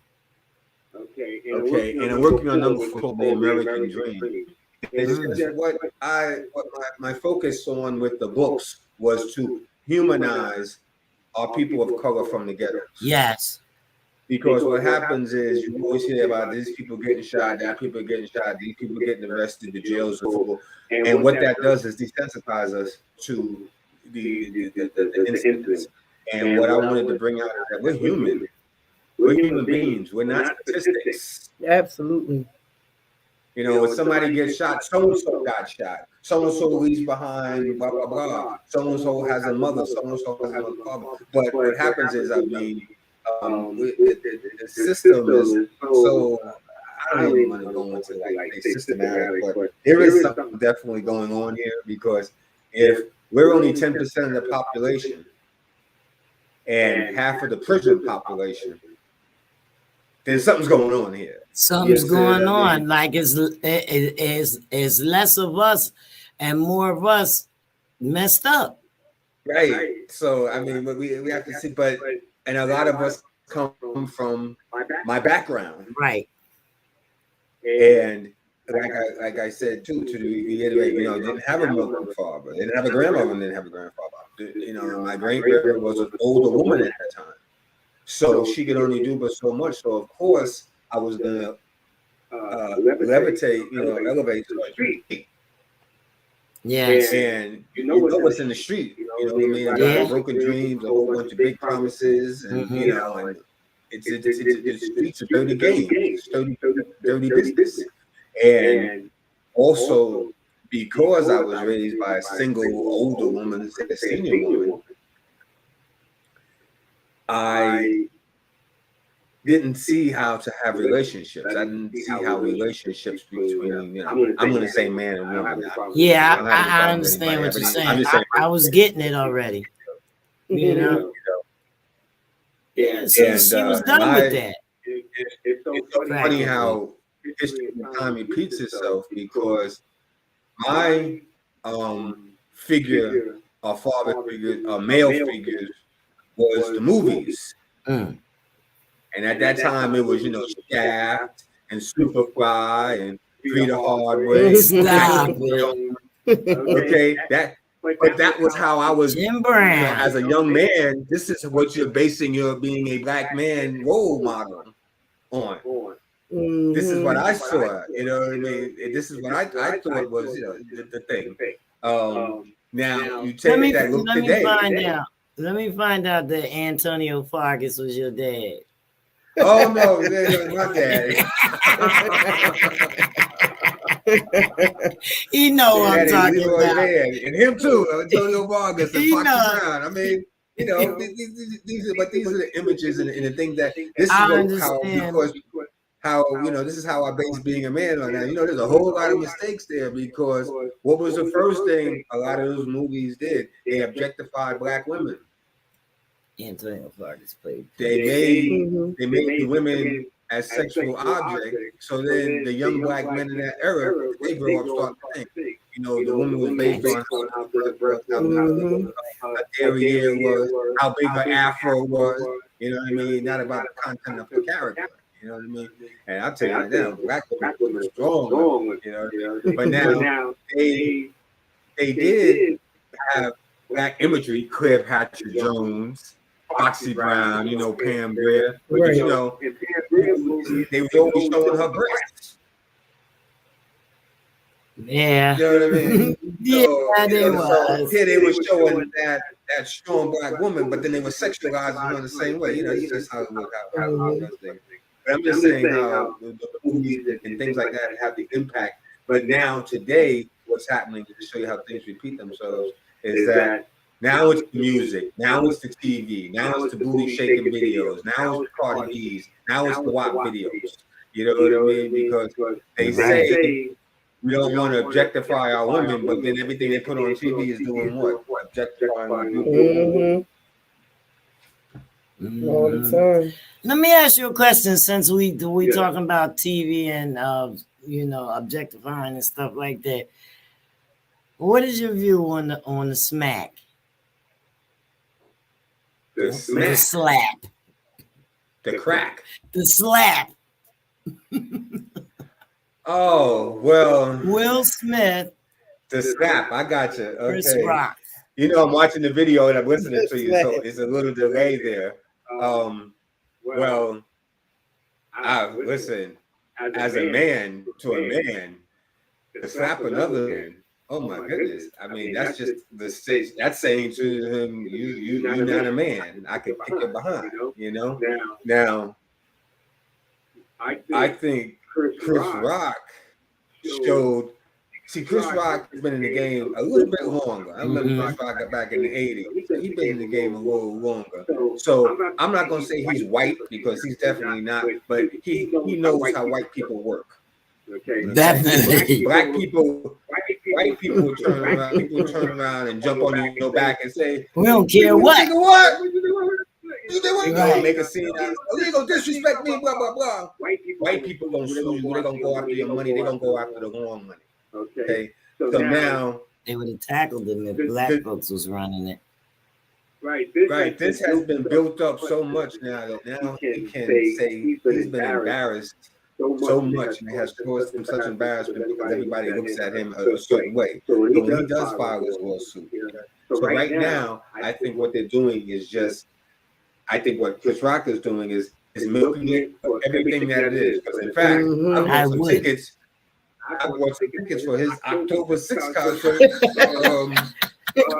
Speaker 4: Okay. And I'm working on number 4 called The American Dream. What my focus on with the books was to humanize our people of color from the ghettos.
Speaker 3: Yes.
Speaker 4: Because what happens is you always hear about these people getting shot, that people getting shot, these people getting arrested, the jails are full. And what that does is desensitize us to the incidents. And what I wanted to bring out is that we're human. We're human beings. We're not statistics.
Speaker 2: Absolutely.
Speaker 4: When somebody gets shot, so-and-so got shot. So-and-so leaves behind, blah, blah, blah. So-and-so has a mother, so-and-so has a father. But what happens is, the system is so. I don't even want to go into like systematic, but there is something definitely going on here, because if we're only 10% of the population and half of the prison population, then something's going on here.
Speaker 3: Something's going on. Like it's less of us and more of us messed up.
Speaker 4: Right. So I mean, we have to see, and a lot of us come from my background.
Speaker 3: Right.
Speaker 4: And like I said too, to reiterate, didn't have a mother and father, didn't have a grandmother, and didn't have a grandfather. My great grandmother was an older woman at that time, so she could only do but so much. So of course, I was gonna levitate, elevate to the street.
Speaker 3: Yes.
Speaker 4: And you know what's in the street. You know what I mean? I got broken dreams, a whole bunch of big promises, and and it's the streets of dirty games, it's dirty business. And also, because I was raised by a single older woman, a senior woman, I didn't see how to have relationships. I didn't see how relationships between, I'm going to say man and woman.
Speaker 3: Yeah, I understand what you're saying. I was getting it already. Yeah, so she was done with that.
Speaker 4: It's so funny how history of time repeats itself, because my figure, or father figure, or male figures, was the movies. And at that time, it was, Shaft and Superfly and Rita Hardway.
Speaker 3: Stop it.
Speaker 4: Okay, that was how I was.
Speaker 3: Jim Brown.
Speaker 4: As a young man, this is what you're basing your being a black man role model on. This is what I saw. You know what I mean? This is what I thought was, the thing. Now you take that look today.
Speaker 3: Let me find out that Antonio Fargas was your dad.
Speaker 4: Oh no, my daddy.
Speaker 3: He know what I'm talking about.
Speaker 4: And him too, Antonio Vargas and Foxy Brown. I mean, these are the images and the things that this is how I base being a man on. Now, there's a whole lot of mistakes there, because what was the first thing a lot of those movies did? They objectified black women.
Speaker 3: Antonio Fargas played.
Speaker 4: They made the women as sexual objects. So then the young black men in that era, they grow up starting to think. The woman was based on how her breath, how her derriere was, how big her afro was. You know what I mean? Not about the content of the character. You know what I mean? And I'll tell you right now, black women were strong. You know what I mean? But now they did have black imagery. Claire Patrick Jones, Foxy Brown, Pam Grier. But they were always showing her breasts.
Speaker 3: Yeah.
Speaker 4: You know what I mean?
Speaker 3: They was.
Speaker 4: Here they were showing that strong black woman, but then they were sexualizing her the same way. It's just how it works out. But I'm just saying how the movies and things like that have the impact. But now, today, what's happening, to show you how things repeat themselves, is that now it's the music, now it's the TV, now it's the booty shaking videos, now it's Cardi B's, now it's the WAP videos. You know what I mean? Because they say we don't want to objectify our women, but then everything they put on TV is doing what? Objectifying our people.
Speaker 2: All the time.
Speaker 3: Let me ask you a question, since we talking about TV and objectifying and stuff like that. What is your view on the smack?
Speaker 4: The
Speaker 3: slap.
Speaker 4: The crack.
Speaker 3: The slap.
Speaker 4: Oh, well.
Speaker 3: Will Smith.
Speaker 4: The slap. I got you. Okay.
Speaker 3: Chris Rock.
Speaker 4: I'm watching the video and I'm listening to you, so it's a little delay there. Well, listen, as a man to a man, to slap another man, oh my goodness. I mean, that's just that's saying to him, you're not a man. I can kick your behind, Now, I think Chris Rock showed See, Chris Rock has been in the game a little bit longer. I remember Chris Rock got back in the 80s. So he's been in the game a little longer. So I'm not going to say he's white because he's definitely not, but he knows how white people work. Okay.
Speaker 3: Definitely.
Speaker 4: Black people, white people will turn around. People will turn around and jump on your back and say,
Speaker 3: "We don't care what."
Speaker 4: Right. Make a scene out. Oh, you gonna disrespect me? Blah blah blah. White people gonna sue you. They're gonna go after your money. They're gonna go after the wrong money. Okay. So now
Speaker 3: they would have tackled them if black folks was running it.
Speaker 4: Right. This has been built up so much now that now he can say he's been embarrassed so much and it has caused him such embarrassment because everybody looks at him a certain way. So when he does file his lawsuit. So right now, I think what they're doing is just, I think what Chris Rock is doing is milking it for everything that it is. Because in fact, I bought some tickets for his October 6th concert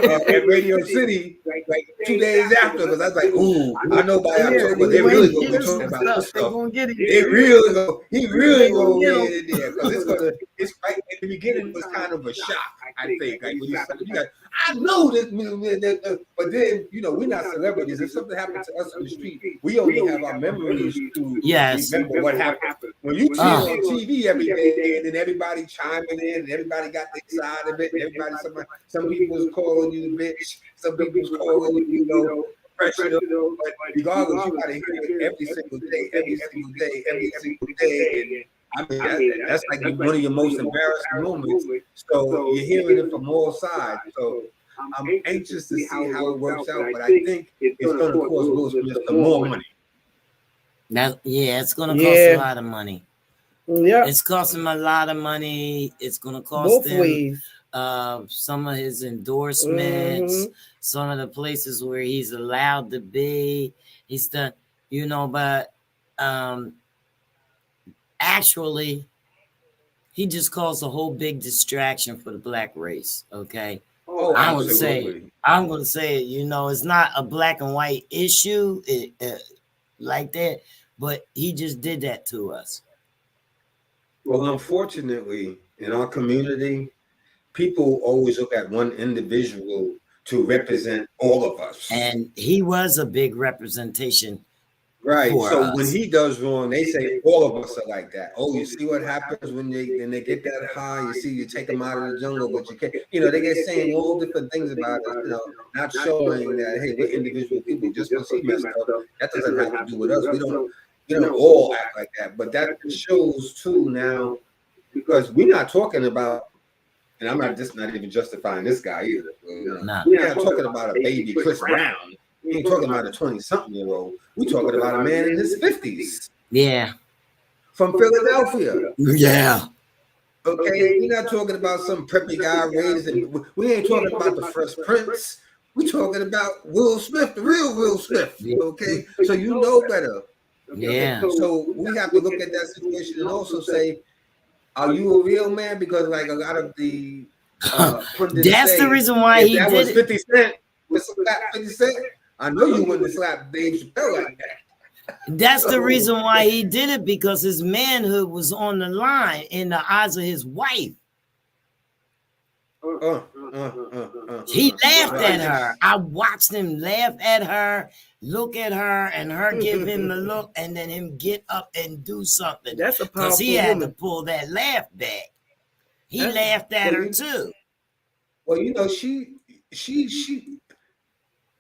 Speaker 4: at Radio City like 2 days after, because I was like, ooh, I know by October they really gonna be talking about this stuff. He really gonna get it there because it's right at the beginning. It was kind of a shock, I think. Like when you got, I know this, but then we're not celebrities. If something happened to us on the street, we only have our memories to remember what happened. When you see it on TV every day, and then everybody chiming in, and everybody got their side of it, and everybody, some people was calling you the bitch, some people was calling you, professional, but regardless, you gotta hear it every single day, and I mean, that's like one of your most embarrassing moments. So you're hearing it from all sides. So I'm anxious to see how it works out, but I think it's going to cost Will Smith some more money.
Speaker 3: It's going to cost a lot of money. Yeah, it's costing him a lot of money. It's going to cost him some of his endorsements, some of the places where he's allowed to be. He's done, but actually, he just caused a whole big distraction for the black race. Okay.
Speaker 4: Oh,
Speaker 3: I'm gonna say it's not a black and white issue like that, but he just did that to us.
Speaker 4: Well, unfortunately, in our community, people always look at one individual to represent all of us.
Speaker 3: And he was a big representation.
Speaker 4: Right. So when he does wrong, they say all of us are like that. Oh, you see what happens when they get that high? You see, you take them out of the jungle, but you can't. They get saying all different things about us. Not showing that hey, we're individual people. Just because he messed up, that doesn't have to do with us. We don't all act like that. But that shows too now, because we're not talking about. And I'm not even justifying this guy either. We're not talking about a baby Chris Brown. We ain't talking about a 20-something-year-old. We're talking about a man in his 50s.
Speaker 3: Yeah.
Speaker 4: From Philadelphia.
Speaker 3: Yeah.
Speaker 4: Okay, we're not talking about some preppy guy raised. We ain't talking about the Fresh Prince. We're talking about Will Smith, the real Will Smith. Okay, so you know better.
Speaker 3: Yeah.
Speaker 4: So we have to look at that situation and also say, are you a real man? Because like a lot of the
Speaker 3: that's the reason why he did it.
Speaker 4: 50 Cent. 50 Cent. I know you wouldn't have slapped Dave Chappelle like that.
Speaker 3: That's the reason why he did it, because his manhood was on the line in the eyes of his wife. He laughed at her. I watched him laugh at her, look at her, and her give him the look, and then him get up and do something.
Speaker 2: That's a powerful
Speaker 3: because he had
Speaker 2: woman.
Speaker 3: to pull that laugh back. He laughed at her too.
Speaker 4: Well, she.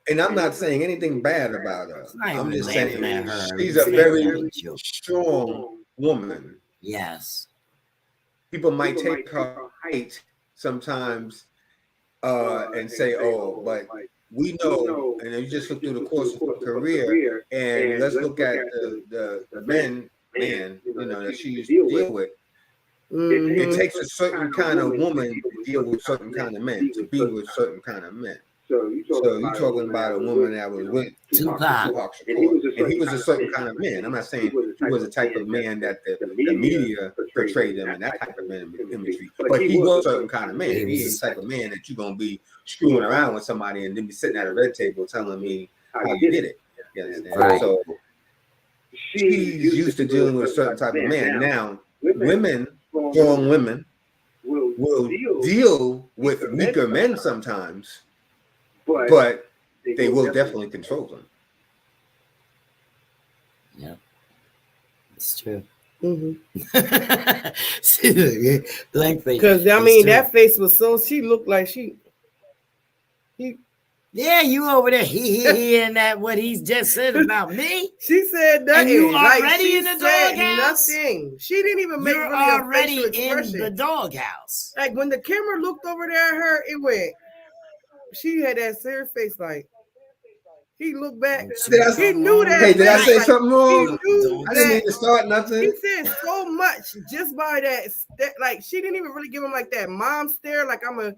Speaker 4: And I'm not saying anything bad about her. I'm just saying she's a very strong woman.
Speaker 3: Yes.
Speaker 4: People might take her height sometimes and say, oh, but we know, and then you just look through the course of her career, and let's look at the man, that she used to deal with. It takes a certain kind of woman to deal with certain kind of men, to be with certain kind of men. So you're talking about a woman that was with Tupac Shakur, and he was a certain kind of man. I'm not saying he was the type of man that the media portrayed him in that type of man imagery, but he was a certain kind of man. He is the type of man that you're gonna be screwing around with somebody and then be sitting at a red table telling me how you did it. You understand? Right. So she's used to dealing with a certain type of man. Now, women, strong women, will will deal with weaker men sometimes, but they will definitely control them.
Speaker 3: Yeah, it's true.
Speaker 2: Mm-hmm.
Speaker 3: Blank face.
Speaker 2: Because I mean, that face was so. She looked like she.
Speaker 3: Yeah, you over there and that what he's just said about me.
Speaker 2: She said nothing.
Speaker 3: And you already
Speaker 2: like,
Speaker 3: in the doghouse.
Speaker 2: Nothing. She didn't even make
Speaker 3: You're
Speaker 2: really
Speaker 3: already
Speaker 2: a facial expression.
Speaker 3: in the doghouse.
Speaker 2: Like when the camera looked over there at her, it went. She had that serious face, like he looked back. He knew that.
Speaker 4: Hey, did I say something wrong?
Speaker 2: I
Speaker 4: didn't mean to start nothing.
Speaker 2: He said so much just by that. Like she didn't even really give him like that mom stare. Like I'm gonna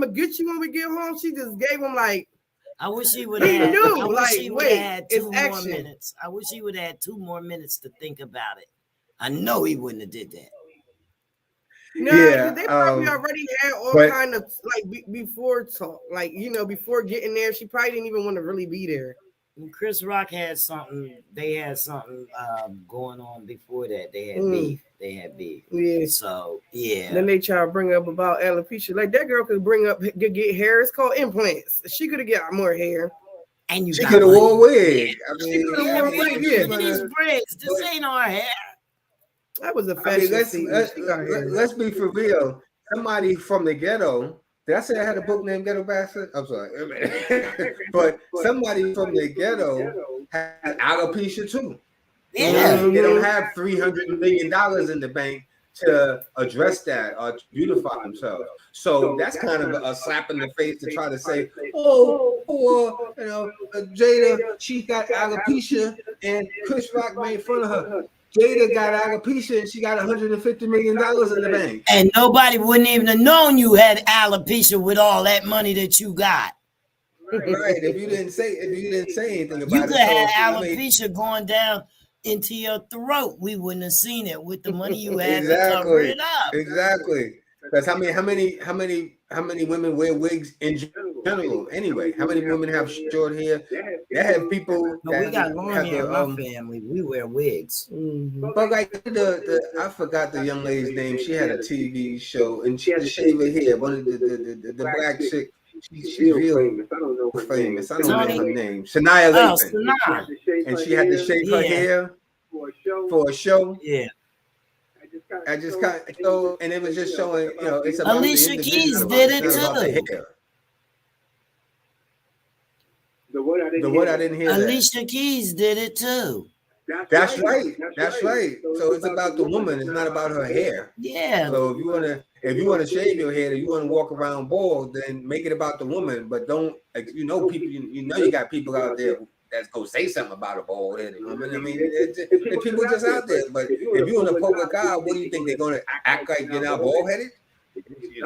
Speaker 2: get you when we get home. She just gave him like.
Speaker 3: I wish he would have.
Speaker 2: Knew,
Speaker 3: I wish he would have had 2 more
Speaker 2: action.
Speaker 3: minutes. I wish he would have had 2 more minutes to think about it. I know he wouldn't have did that.
Speaker 2: No, they probably already had all kind of like before talk, like before getting there. She probably didn't even want to really be there.
Speaker 3: And Chris Rock had something. They had something going on before that. They had beef. They had beef.
Speaker 2: Yeah.
Speaker 3: So yeah.
Speaker 2: Then they try to bring up about alopecia. Like that girl could get hair. It's called implants. She could have got more hair.
Speaker 3: And
Speaker 4: she could have wore wig.
Speaker 2: I mean, she could have wore wig.
Speaker 3: Yeah. These braids. This ain't our hair.
Speaker 2: That was a fashion.
Speaker 4: Let's be for real. Somebody from the ghetto. Did I say I had a book named Ghetto Bastard? I'm sorry. But somebody from the ghetto has alopecia too.
Speaker 3: Yeah.
Speaker 4: They don't have $300 million in the bank to address that or to beautify themselves. So that's kind of a slap in the face to try to say, Jada, she got alopecia and Chris Rock made fun of her. Jada got alopecia and she got $150 million in the bank.
Speaker 3: And nobody wouldn't even have known you had alopecia with all that money that you got.
Speaker 4: Right. If you didn't say anything about it.
Speaker 3: You could have alopecia going down into your throat. We wouldn't have seen it with the money you had to cover it up.
Speaker 4: Exactly. Because how many women wear wigs in general? Anyway, how many women have short hair? They have people.
Speaker 3: No, we got long hair in my family. We wear wigs.
Speaker 2: Mm-hmm.
Speaker 4: But like I forgot the young lady's name. She had a TV show and she had to shave her hair. One of the black chick. She's real famous. I don't know her name. Shania Lathan. And she had to shave her hair for a show.
Speaker 3: Yeah.
Speaker 4: I just got so, and it was just showing, it's about
Speaker 3: Alicia Keys did it too.
Speaker 4: The word I didn't hear.
Speaker 3: Alicia Keys did it too.
Speaker 4: That's right. So it's about the woman. It's not about her hair.
Speaker 3: Yeah.
Speaker 4: So if you want to shave your hair, or you want to walk around bald, then make it about the woman. But don't, people. You got people out there that's gonna say something about a bald headed woman. I mean, it's people just out there. But if you're in a public eye, what do you think they're gonna act like you're not bald headed?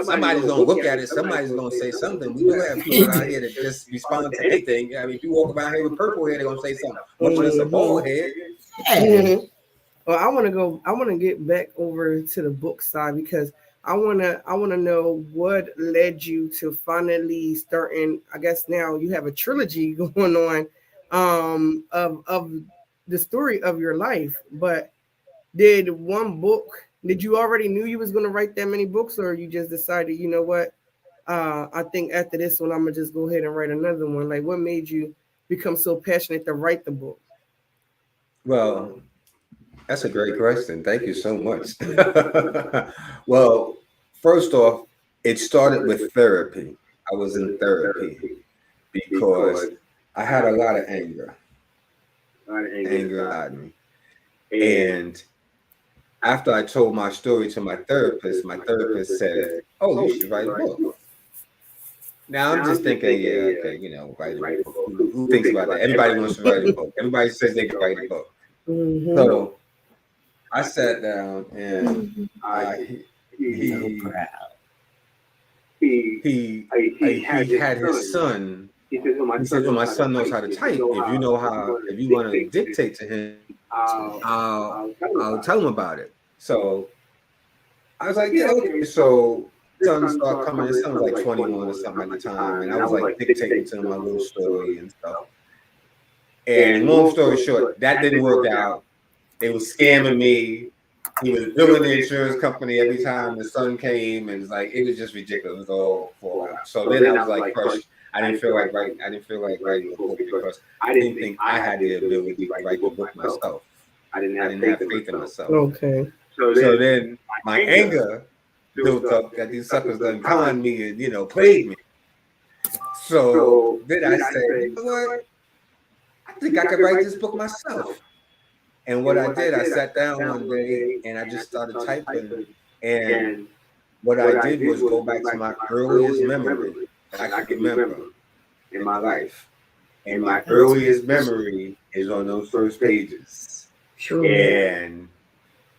Speaker 4: Somebody's gonna look at it. Somebody's gonna say something. We do have people out here that just respond to anything. I mean, if you walk around here with purple hair, they're gonna say something. Much less a bald head.
Speaker 2: Mm-hmm. Well, I want to get back over to the book side because I want to know what led you to finally starting. I guess now you have a trilogy going on of the story of your life. But did you already knew you was going to write that many books, or you just decided, you know what? I think after this one, I'm gonna just go ahead and write another one. Like, what made you become so passionate to write the book?
Speaker 4: Well, that's a great question. Thank you so much. Well, first off, it started with therapy. I was in therapy because I had a lot of anger inside me. And after I told my story to my therapist said, "Oh, you should write a book." Now I'm just thinking, write a book. Who thinks about that? Everybody wants to write a book. Everybody says they can write a book. Mm-hmm. So I sat down and he had his son. He said, "My son knows how to type. If you want to dictate to him, I'll tell him about it." So I was like, "Yeah, okay." So son started coming. His son was like 21 or something at the time, and I was like dictating to him my little story and stuff. And long story short, that didn't work out. They were scamming me. he was billing the insurance company every time the sun came, and it was just ridiculous. It was all fallout. So then I was like crushed. I didn't feel like writing a book because I didn't think I had the ability to write the book myself. I didn't have faith in myself.
Speaker 2: Okay.
Speaker 4: So then my anger built up that these suckers done conned me and played me. So then I said, you know what? I think I could write this book myself. And what I did, I sat down one day and I just started typing. And what I did was go back to my earliest memory that I could remember in my life. And my earliest memory is on those first pages.
Speaker 2: Sure.
Speaker 4: And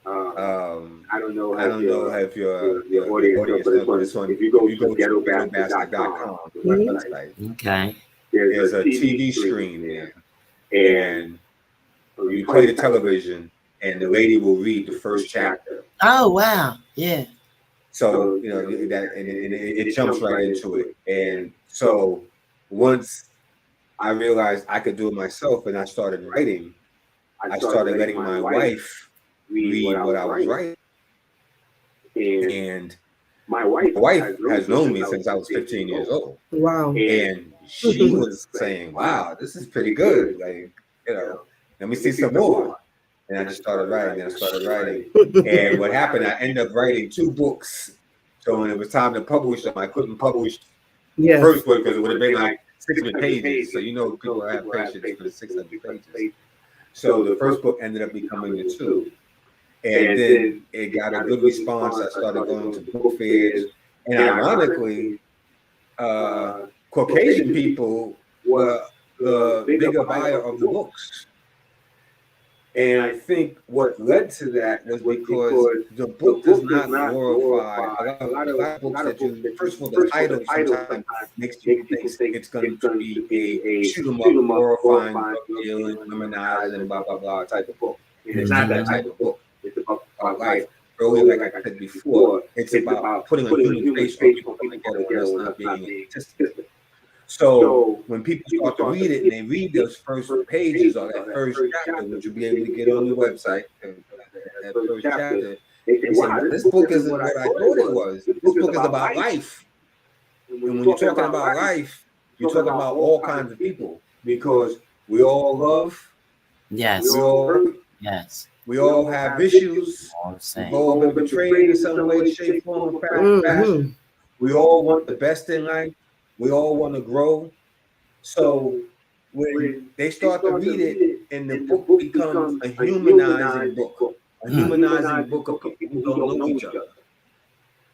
Speaker 4: I don't know if your audience knows this one. If you go to ghettobastard.com, the website,
Speaker 3: okay,
Speaker 4: there's a TV screen there. And you play the television, and the lady will read the first chapter.
Speaker 3: Oh wow, yeah.
Speaker 4: So that, and it jumps right into it. And so once I realized I could do it myself, and I started writing, I started letting my wife read what I was writing. And my wife has known me since I was 15 years old.
Speaker 2: Wow.
Speaker 4: And she was saying, "Wow, this is pretty good. Let me see some more." And I just started writing, and what happened, I ended up writing 2 books. So when it was time to publish them, I couldn't publish the first book because it would have been like 600 pages. So people have patience for the 600 pages. So the first book ended up becoming the 2. And then it got a good response. I started going to book fairs. And ironically, Caucasian people were the bigger buyer of the books. And I think what led to that was because the book does not glorify a lot of books that you. First of all, the title sometimes makes you think it's going to be a shoot 'em up, glorifying drug dealing, womenizing, blah blah blah type of book. And it's not that type of book. It's about life. Earlier, like I said before, it's about putting a human face on people together and us not being statistic. So when people start to read it and they read those first pages or that first chapter, which you'll be able to get on the website, that first chapter, they say, "Wow, this book isn't what I thought it was. This book is about life." And when you're talking about life, you're talking about all kinds of people because we all love.
Speaker 3: Yes.
Speaker 4: We all hurt.
Speaker 3: Yes.
Speaker 4: We all have issues. We've all been betrayed in some way, shape, form, or fashion. We all want the best in life. We all want to grow. So when they start to read it, and the book becomes a humanizing book of people who don't know each other.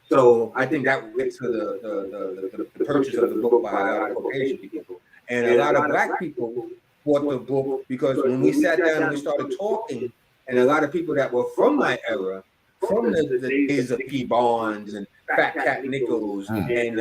Speaker 4: So I think that gets to the purchase of the book by a lot of Caucasian people. And a lot of Black people bought the book because when we sat down and we started talking, and a lot of people that were from my era, from the days of P. Barnes and Fat Cat Nichols and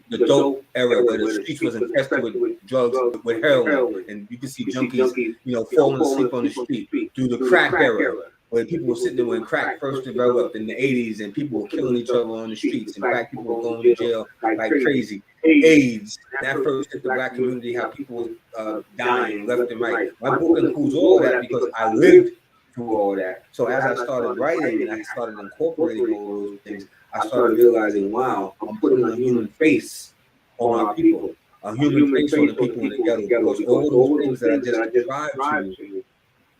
Speaker 4: the dope era where the streets was infested with drugs, with heroin, and you could see junkies, falling asleep on the street. Through the crack era, where people were sitting there when crack first developed in the 80s, and people were killing each other on the streets, and Black people were going to jail like crazy. AIDS, that first hit the Black community, how people were dying left and right. My book includes all that because I lived through all that. So as I started writing and I started incorporating all those things, I started realizing, wow, I'm putting a human face on our people, a human face on the people in the ghetto, because all those things that I just described to you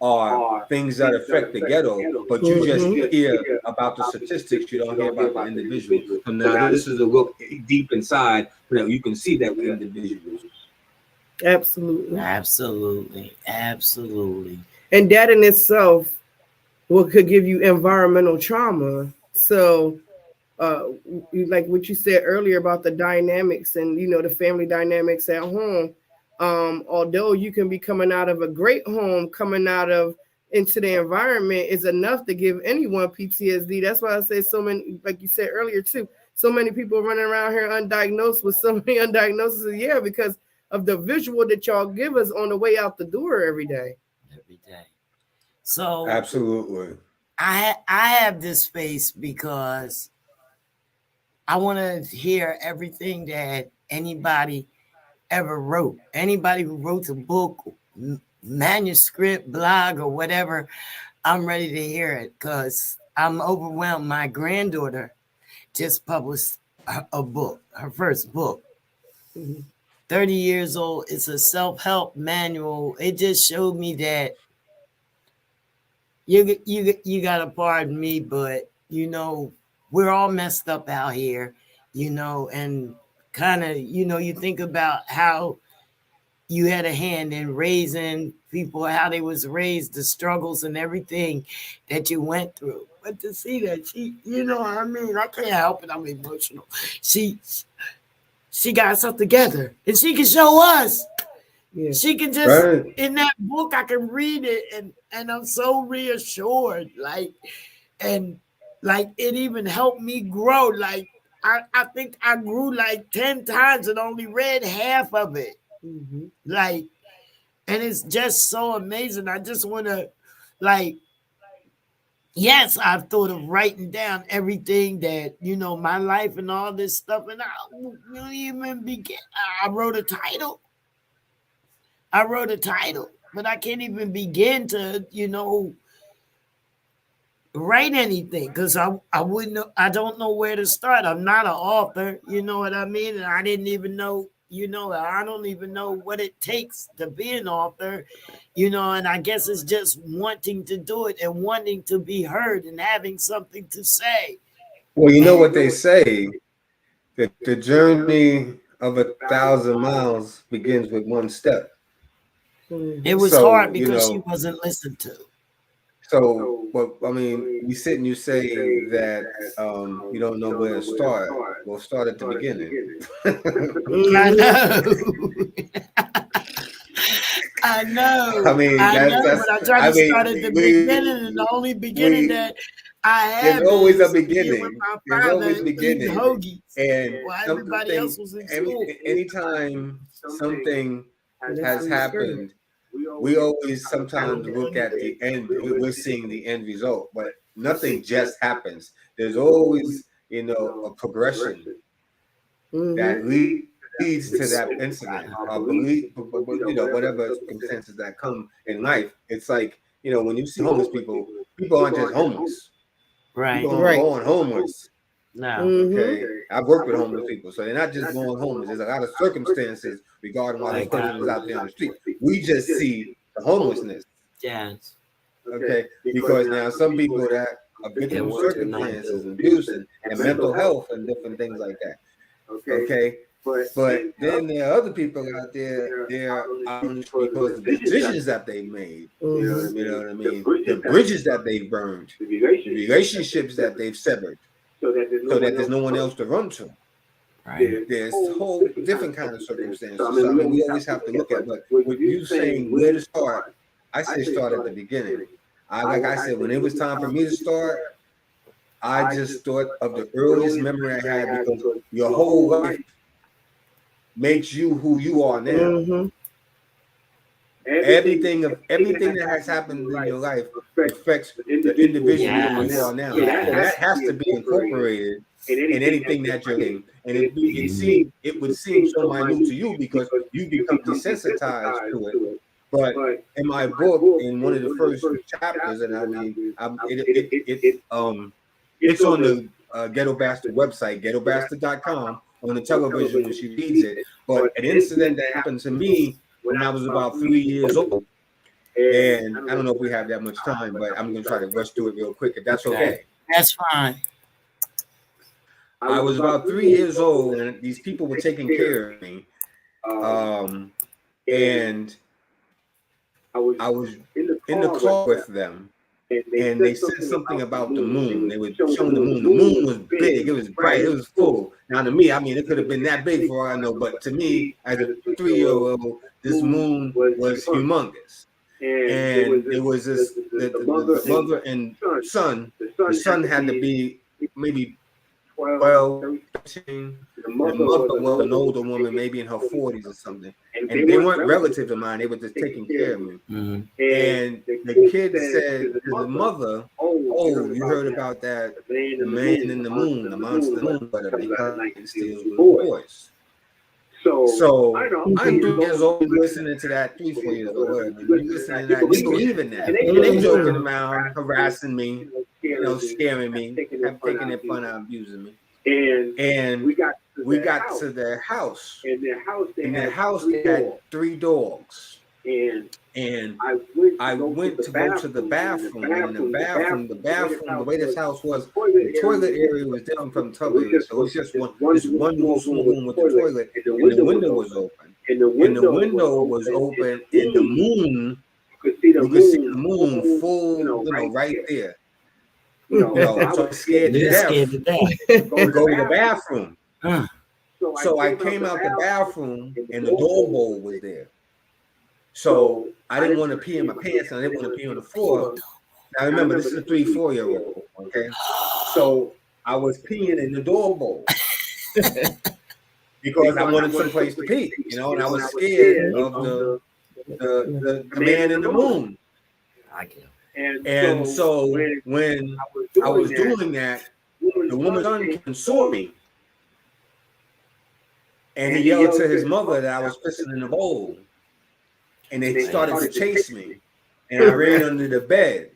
Speaker 4: are things that affect the ghetto, but you just hear about the statistics, you don't hear about the individuals. So now this is a look deep inside so that you can see that we're individuals.
Speaker 2: Absolutely. And that in itself could give you environmental trauma. So like what you said earlier about the dynamics and the family dynamics at home, although you can be coming out of a great home, coming out of into the environment is enough to give anyone PTSD. That's why I say so many, like you said earlier too, so many people running around here undiagnosed with so many undiagnoses because of the visual that y'all give us on the way out the door every day.
Speaker 3: So
Speaker 4: absolutely,
Speaker 3: I have this space because I want to hear everything that anybody ever wrote. Anybody who wrote a book, manuscript, blog, or whatever. I'm ready to hear it because I'm overwhelmed. My granddaughter just published a book, her first book. 30 years old. It's a self-help manual. It just showed me that you gotta pardon me, but we're all messed up out here, and kind of, you think about how you had a hand in raising people, how they was raised, the struggles and everything that you went through. But to see that she, what I mean, I can't help it. I'm emotional. She got herself together and she can show us. Yeah. She can just in that book, I can read it and I'm so reassured. And it even helped me grow. I think I grew 10 times and only read half of it. Mm-hmm. And it's just so amazing. I just want to yes, I've thought of writing down everything that, my life and all this stuff. And I don't even begin. I wrote a title, but I can't even begin to, write anything because I wouldn't know. I don't know where to start. I'm not an author, you know what I mean? And I didn't even know, I don't even know what it takes to be an author, and I guess it's just wanting to do it and wanting to be heard and having something to say.
Speaker 4: Well, you know what they say, that the journey of 1,000 miles begins with one step.
Speaker 3: It was hard because she wasn't listened to.
Speaker 4: So, well, I mean, you sit and you say that you don't know where to start. Well, start at the beginning.
Speaker 3: I know. I know.
Speaker 4: I mean,
Speaker 3: but I try to start at the beginning, and the only beginning that I have.
Speaker 4: There's always a beginning.
Speaker 3: There's always a beginning. Hoagies,
Speaker 4: and
Speaker 3: everybody else was in school.
Speaker 4: Anytime something has happened, we always sometimes look at the end. We're seeing the end result, but nothing just happens. There's always, a progression that leads to that incident. Whatever circumstances that come in life. It's like, when you see homeless people aren't just homeless.
Speaker 3: Right.
Speaker 4: People aren't going homeless.
Speaker 3: No.
Speaker 4: Okay. I've worked with homeless people, so they're not just going homeless. There's a lot of circumstances regarding why this person is out there on the street. We just see the homelessness.
Speaker 3: Yes.
Speaker 4: Okay. Because now some people that are victims of circumstances, abuse and mental health and different things like that. Okay. But then there are other people out there, they're because of the decisions that they made. You know what I mean? The bridges that they burned, the relationships that they've severed, so that there's no one else to run to.
Speaker 3: Right.
Speaker 4: There's whole different kind of circumstances. So I mean, we always have to look at. But with you saying where to start, I say start at the beginning. Like I said, when it was time for me to start, I just thought of the earliest memory I had, because your whole life makes you who you are now. Mm-hmm. Everything that has happened in your life affects the individual who you are now. So that has to be incorporated in anything that you're in. And it would seem so minute to you because you become desensitized to it. But in my book, in one of the first chapters, and I mean, it's on the Ghetto Bastard website, ghettobastard.com, on the television when she reads it. But an incident that happened to me when I was about 3 years old. And I don't know if we have that much time, but I'm going to try to rush through it real quick, if that's okay.
Speaker 3: That's fine.
Speaker 4: I was about 3 years old, and these people were taking care of me. And I was in the car with them. And they said something about the moon. They were showing the moon. The moon was big. It was bright. It was full. Now, to me, I mean, it could have been that big for all I know. But to me, as a 3-year-old, this moon was humongous. And it was this, the mother and son. The son had to be maybe 12, 13. The mother was an older woman, maybe in her 40s or something. And they weren't relatives of mine. They were just taking care of me. Mm-hmm. And the kid said to the mother, "Oh, you heard about that? The man in the moon, the monster moon, whatever. He comes and steals little boys." So I'm 3 years old listening to that, 3, 4 years old. Whatever. You listening to that, you believe in that. And they joking around, harassing me, scaring me, taking their fun out, abusing me. And we got to their house. In their house, they had 3 dogs. And I went to go to the bathroom, and in the bathroom, the way this house was, the toilet area was different from the tub area. So it was just this one little small room with the toilet, and the window was open. And the window was open, and the moon, you could see the moon full, right there. So I was scared to death to go to the bathroom. So I came out the bathroom, and the dog bowl was there. So I didn't want to pee in my pants, and I didn't want to pee on the floor. Now remember, this is a 3, 4-year-old, okay? So I was peeing in the dog bowl because I wanted someplace to pee, and I was scared of the man in the moon. And so when I was doing that, the woman's son saw me, and he yelled to his mother that I was pissing in the bowl. And they started to chase me, and I ran under the bed.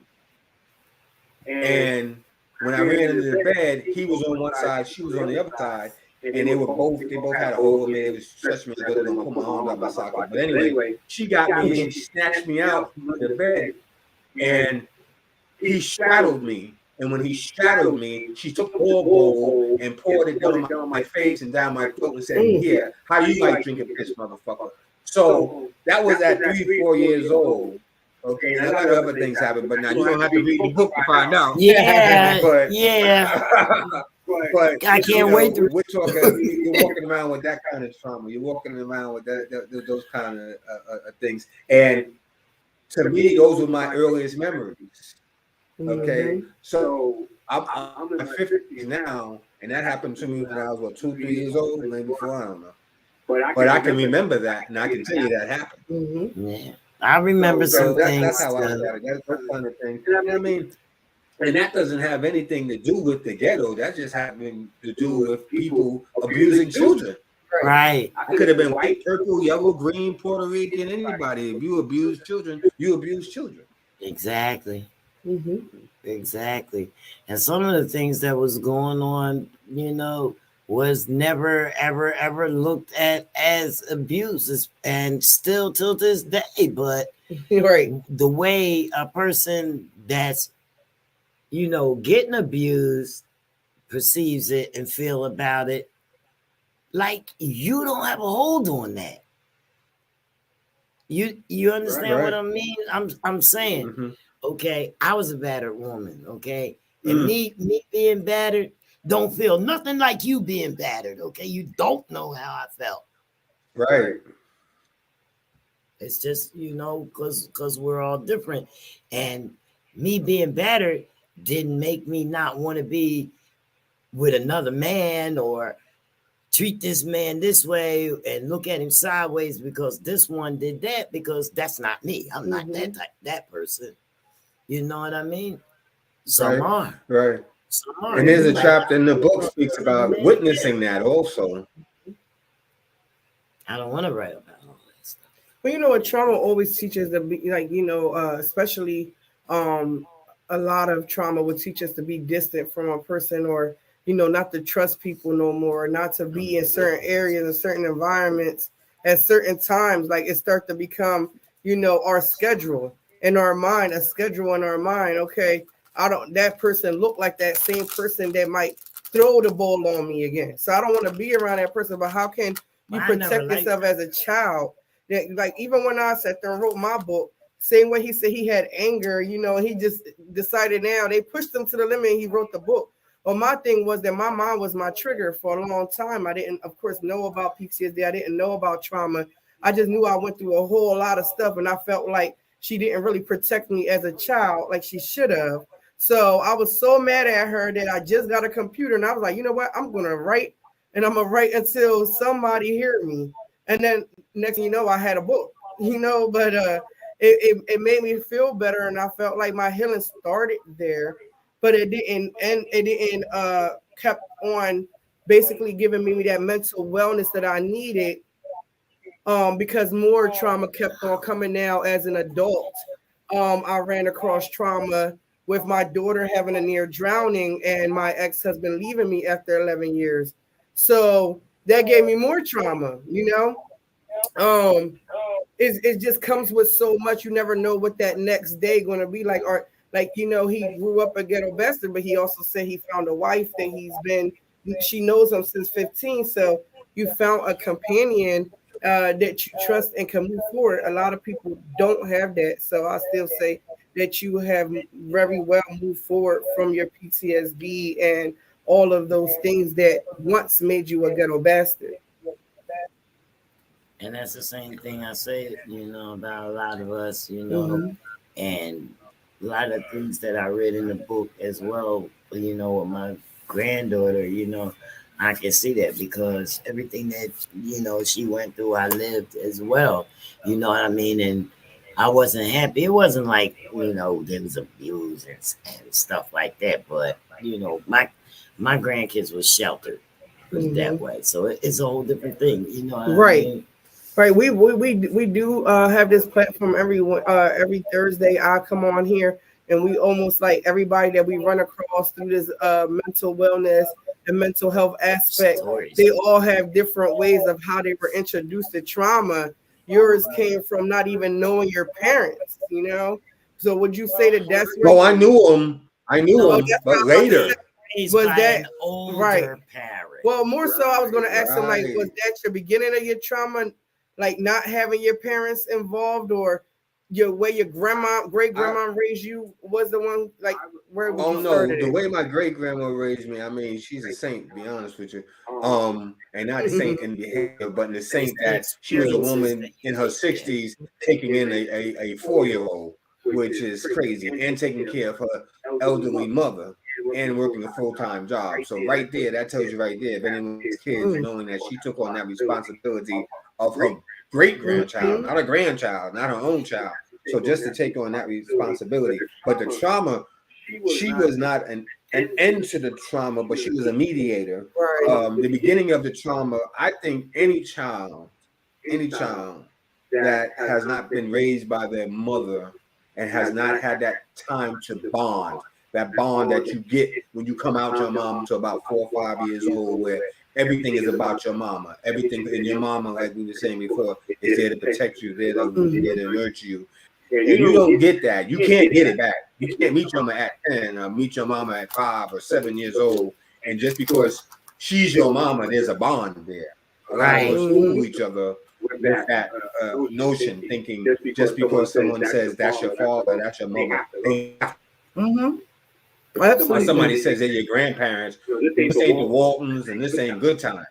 Speaker 4: And when I ran under the bed, he was on one side, she was on the other side, and they both had a hold of me. They was stretching me, they were gonna pull my arms out my socket. But anyway, she got me and she snatched me out from the bed, and he straddled me. And when he straddled me, she took the dog bowl and poured it down my face and down my throat and said, "Here, how you like drinking piss, motherfucker?" So that was at 3, 4 years old. Okay, and a lot of other things happened, but now you don't have to read the book to find out.
Speaker 3: Yeah,
Speaker 4: but
Speaker 3: I can't wait to.
Speaker 4: We're talking. You're walking around with that kind of trauma. You're walking around with those kind of things, and to me, those were my earliest memories. Okay, so I'm in my 50s now, and that happened to me when I was 2, 3 years old, maybe 4. I don't know. But I can remember that, and I can tell you that happened.
Speaker 3: Yeah, I remember some things.
Speaker 4: That's how I started. That's kind of thing. I mean, and that doesn't have anything to do with the ghetto. That just having to do with people abusing children.
Speaker 3: Right.
Speaker 4: I could have been white, purple, yellow, green, Puerto Rican, anybody. If you abuse children, you abuse children.
Speaker 3: Exactly. Exactly. And some of the things that was going on, was never, ever looked at as abuse, and still till this day. But the way a person that's, getting abused perceives it and feel about it, like you don't have a hold on that. You understand what I mean? I'm saying, okay, I was a battered woman, okay? And me being battered don't feel nothing like you being battered, okay? You don't know how I felt.
Speaker 4: Right.
Speaker 3: It's just, because we're all different. And me being battered didn't make me not want to be with another man or treat this man this way and look at him sideways because this one did that, because that's not me. I'm not that person. You know what I mean? Some are.
Speaker 4: Right. And there's a chapter in the book speaks about witnessing that also.
Speaker 3: I don't want to write about all that stuff.
Speaker 2: Well, what trauma always teaches to be like, especially a lot of trauma would teach us to be distant from a person, or, not to trust people no more, not to be in certain areas and certain environments at certain times. Like it starts to become, our schedule in our mind, a schedule in our mind. Okay, that person look like that same person that might throw the ball on me again. So I don't want to be around that person. But how can you protect yourself as a child? That, like, even when I sat there and wrote my book, same way he said he had anger, he just decided now they pushed him to the limit and he wrote the book. Well, my thing was that my mom was my trigger for a long time. I didn't, of course, know about PTSD. I didn't know about trauma. I just knew I went through a whole lot of stuff, and I felt like she didn't really protect me as a child like she should have. So I was so mad at her that I just got a computer, and I was like, you know what? I'm going to write, and I'm going to write until somebody hear me. And then next thing you know, I had a book, but it made me feel better, and I felt like my healing started there. But it didn't, and it didn't kept on basically giving me that mental wellness that I needed because more trauma kept on coming now as an adult. I ran across trauma with my daughter having a near drowning and my ex-husband leaving me after 11 years. So that gave me more trauma, you know? It just comes with so much. You never know what that next day going to be like. Or like, you know, he grew up a ghetto bastard, but he also said he found a wife that she knows him since 15. So you found a companion that you trust and can move forward. A lot of people don't have that. So I still say that you have very well moved forward from your PTSD and all of those things that once made you a ghetto bastard.
Speaker 3: And that's the same thing I say, about a lot of us, and a lot of things that I read in the book as well, with my granddaughter, I can see that because everything that, she went through, I lived as well. You know what I mean? And I wasn't happy. It wasn't like, there was abuse and stuff like that. But, my grandkids were sheltered, put it that way. So it's a whole different thing,
Speaker 2: Right.
Speaker 3: I mean?
Speaker 2: Right, we do have this platform every Thursday. I come on here and we almost like everybody that we run across through this mental wellness and mental health aspect.
Speaker 3: Stories.
Speaker 2: They all have different ways of how they were introduced to trauma. Yours came from not even knowing your parents, So would you say that that's where?
Speaker 4: Well, I knew him, but later.
Speaker 2: Was that
Speaker 3: an older
Speaker 2: right?
Speaker 3: parent?
Speaker 2: Well, more so, I was going to ask him, like,
Speaker 4: Right.
Speaker 2: was that your beginning of your trauma, like not having your parents involved, or your way your great grandma raised you was the one, like, where would you start
Speaker 4: The
Speaker 2: it?
Speaker 4: way my great grandma raised me, I mean, she's a saint, to be honest with you. And not saint in behavior, but in the saint that she was a woman in her 60s taking in a 4-year-old, which is crazy, and taking care of her elderly mother and working a full-time job. So right there, that tells you right there, if anyone's kids, knowing that she took on that responsibility of her great grandchild, not a grandchild, not her own child. So just to take on that responsibility. But the trauma, she was not an end to the trauma, but she was a mediator.
Speaker 2: Right.
Speaker 4: The beginning of the trauma, I think any child that has not been raised by their mother and has not had that time to bond, that bond that you get when you come out your mom to about 4 or 5 years old, where everything is about your mama. Everything in your mama, like we were saying before, is there to protect you, there to nurture you. And you don't get that. You can't get it back. You can't meet your mama at 10 or meet your mama at 5 or 7 years old. And just because she's your mama, there's a bond there. A lot of us fool each other with that notion, thinking just because someone says that's your father, that's your mother. Or somebody says they're your grandparents, this ain't the Waltons and this ain't Good Time.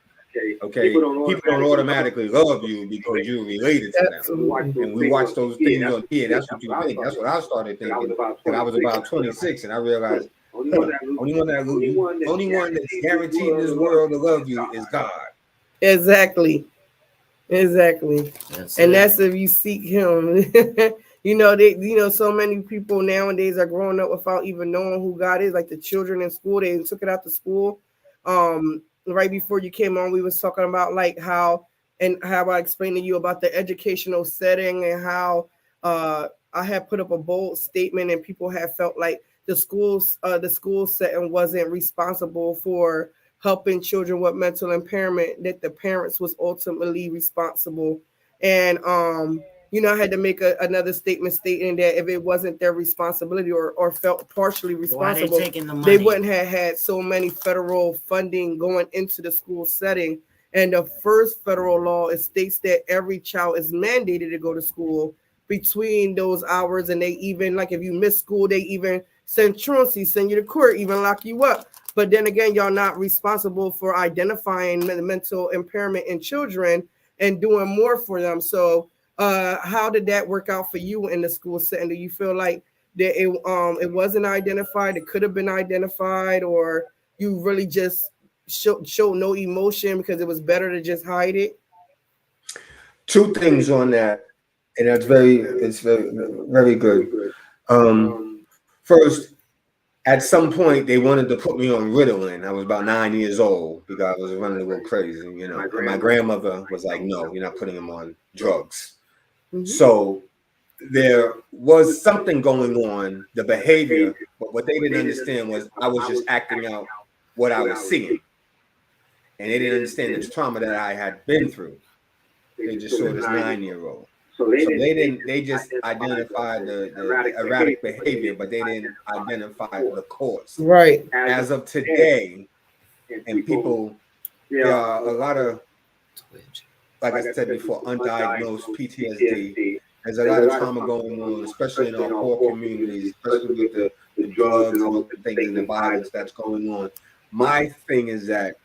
Speaker 4: Okay, people don't automatically love you because you're related to them. And we watch those things on here. That's what you think. That's what I started thinking when I was about 26, and I realized only one that's guaranteed in this world to love you is God.
Speaker 2: Exactly. And that's if you seek Him. So many people nowadays are growing up without even knowing who God is. Like the children in school, they took it out to school. Right before you came on, we was talking about like how I explained to you about the educational setting and how I had put up a bold statement and people have felt like the school setting wasn't responsible for helping children with mental impairment, that the parents was ultimately responsible. And I had to make another statement stating that if it wasn't their responsibility or felt partially responsible, they wouldn't have had so many federal funding going into the school setting. And the first federal law, it states that every child is mandated to go to school between those hours. And they even, like, if you miss school, they even send truancy, send you to court, even lock you up. But then again, y'all not responsible for identifying the mental impairment in children and doing more for them. So how did that work out for you in the school setting? Do you feel like that it wasn't identified, it could have been identified, or you really just showed no emotion because it was better to just hide it?
Speaker 4: Two things on that, and it's very, very good. First, at some point they wanted to put me on Ritalin. I was about 9 years old because I was running a little crazy, you know. And my grandmother was like, "No, you're not putting him on drugs." So there was something going on, the behavior, but what they didn't understand was I was just acting out what I was seeing. And they didn't understand the trauma that I had been through. They just saw this 9-year-old. So they just identified the erratic behavior, but they didn't identify the cause.
Speaker 2: Right.
Speaker 4: As of today, and people, there are a lot of, like I said before, undiagnosed PTSD. There's a lot of trauma going on, especially in our poor communities, especially with the drugs and all the things and the violence that's going on. My thing is that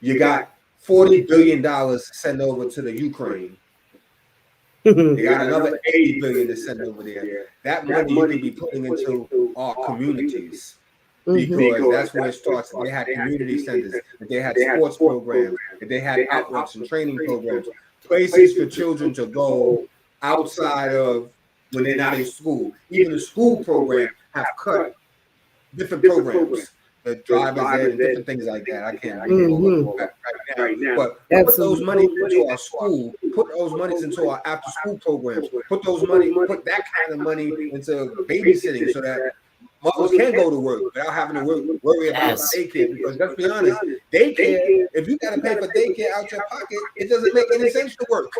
Speaker 4: you got $40 billion to send over to the Ukraine. You got another $80 billion to send over there. That money you could be putting into our communities, because that's where it starts. They had community centers, they had sports programs, they had outreach and training programs, places for children to go outside of when they're not in school. Even the school program have cut different programs, the driver's ed and different things like that. I can't remember right now. But put those money into our school, put those monies into our after school programs, put that kind of money into babysitting so that mothers can go to work without having to worry about daycare. Because let's be honest, daycare, if you got to pay for daycare out your pocket, it doesn't make any sense to work.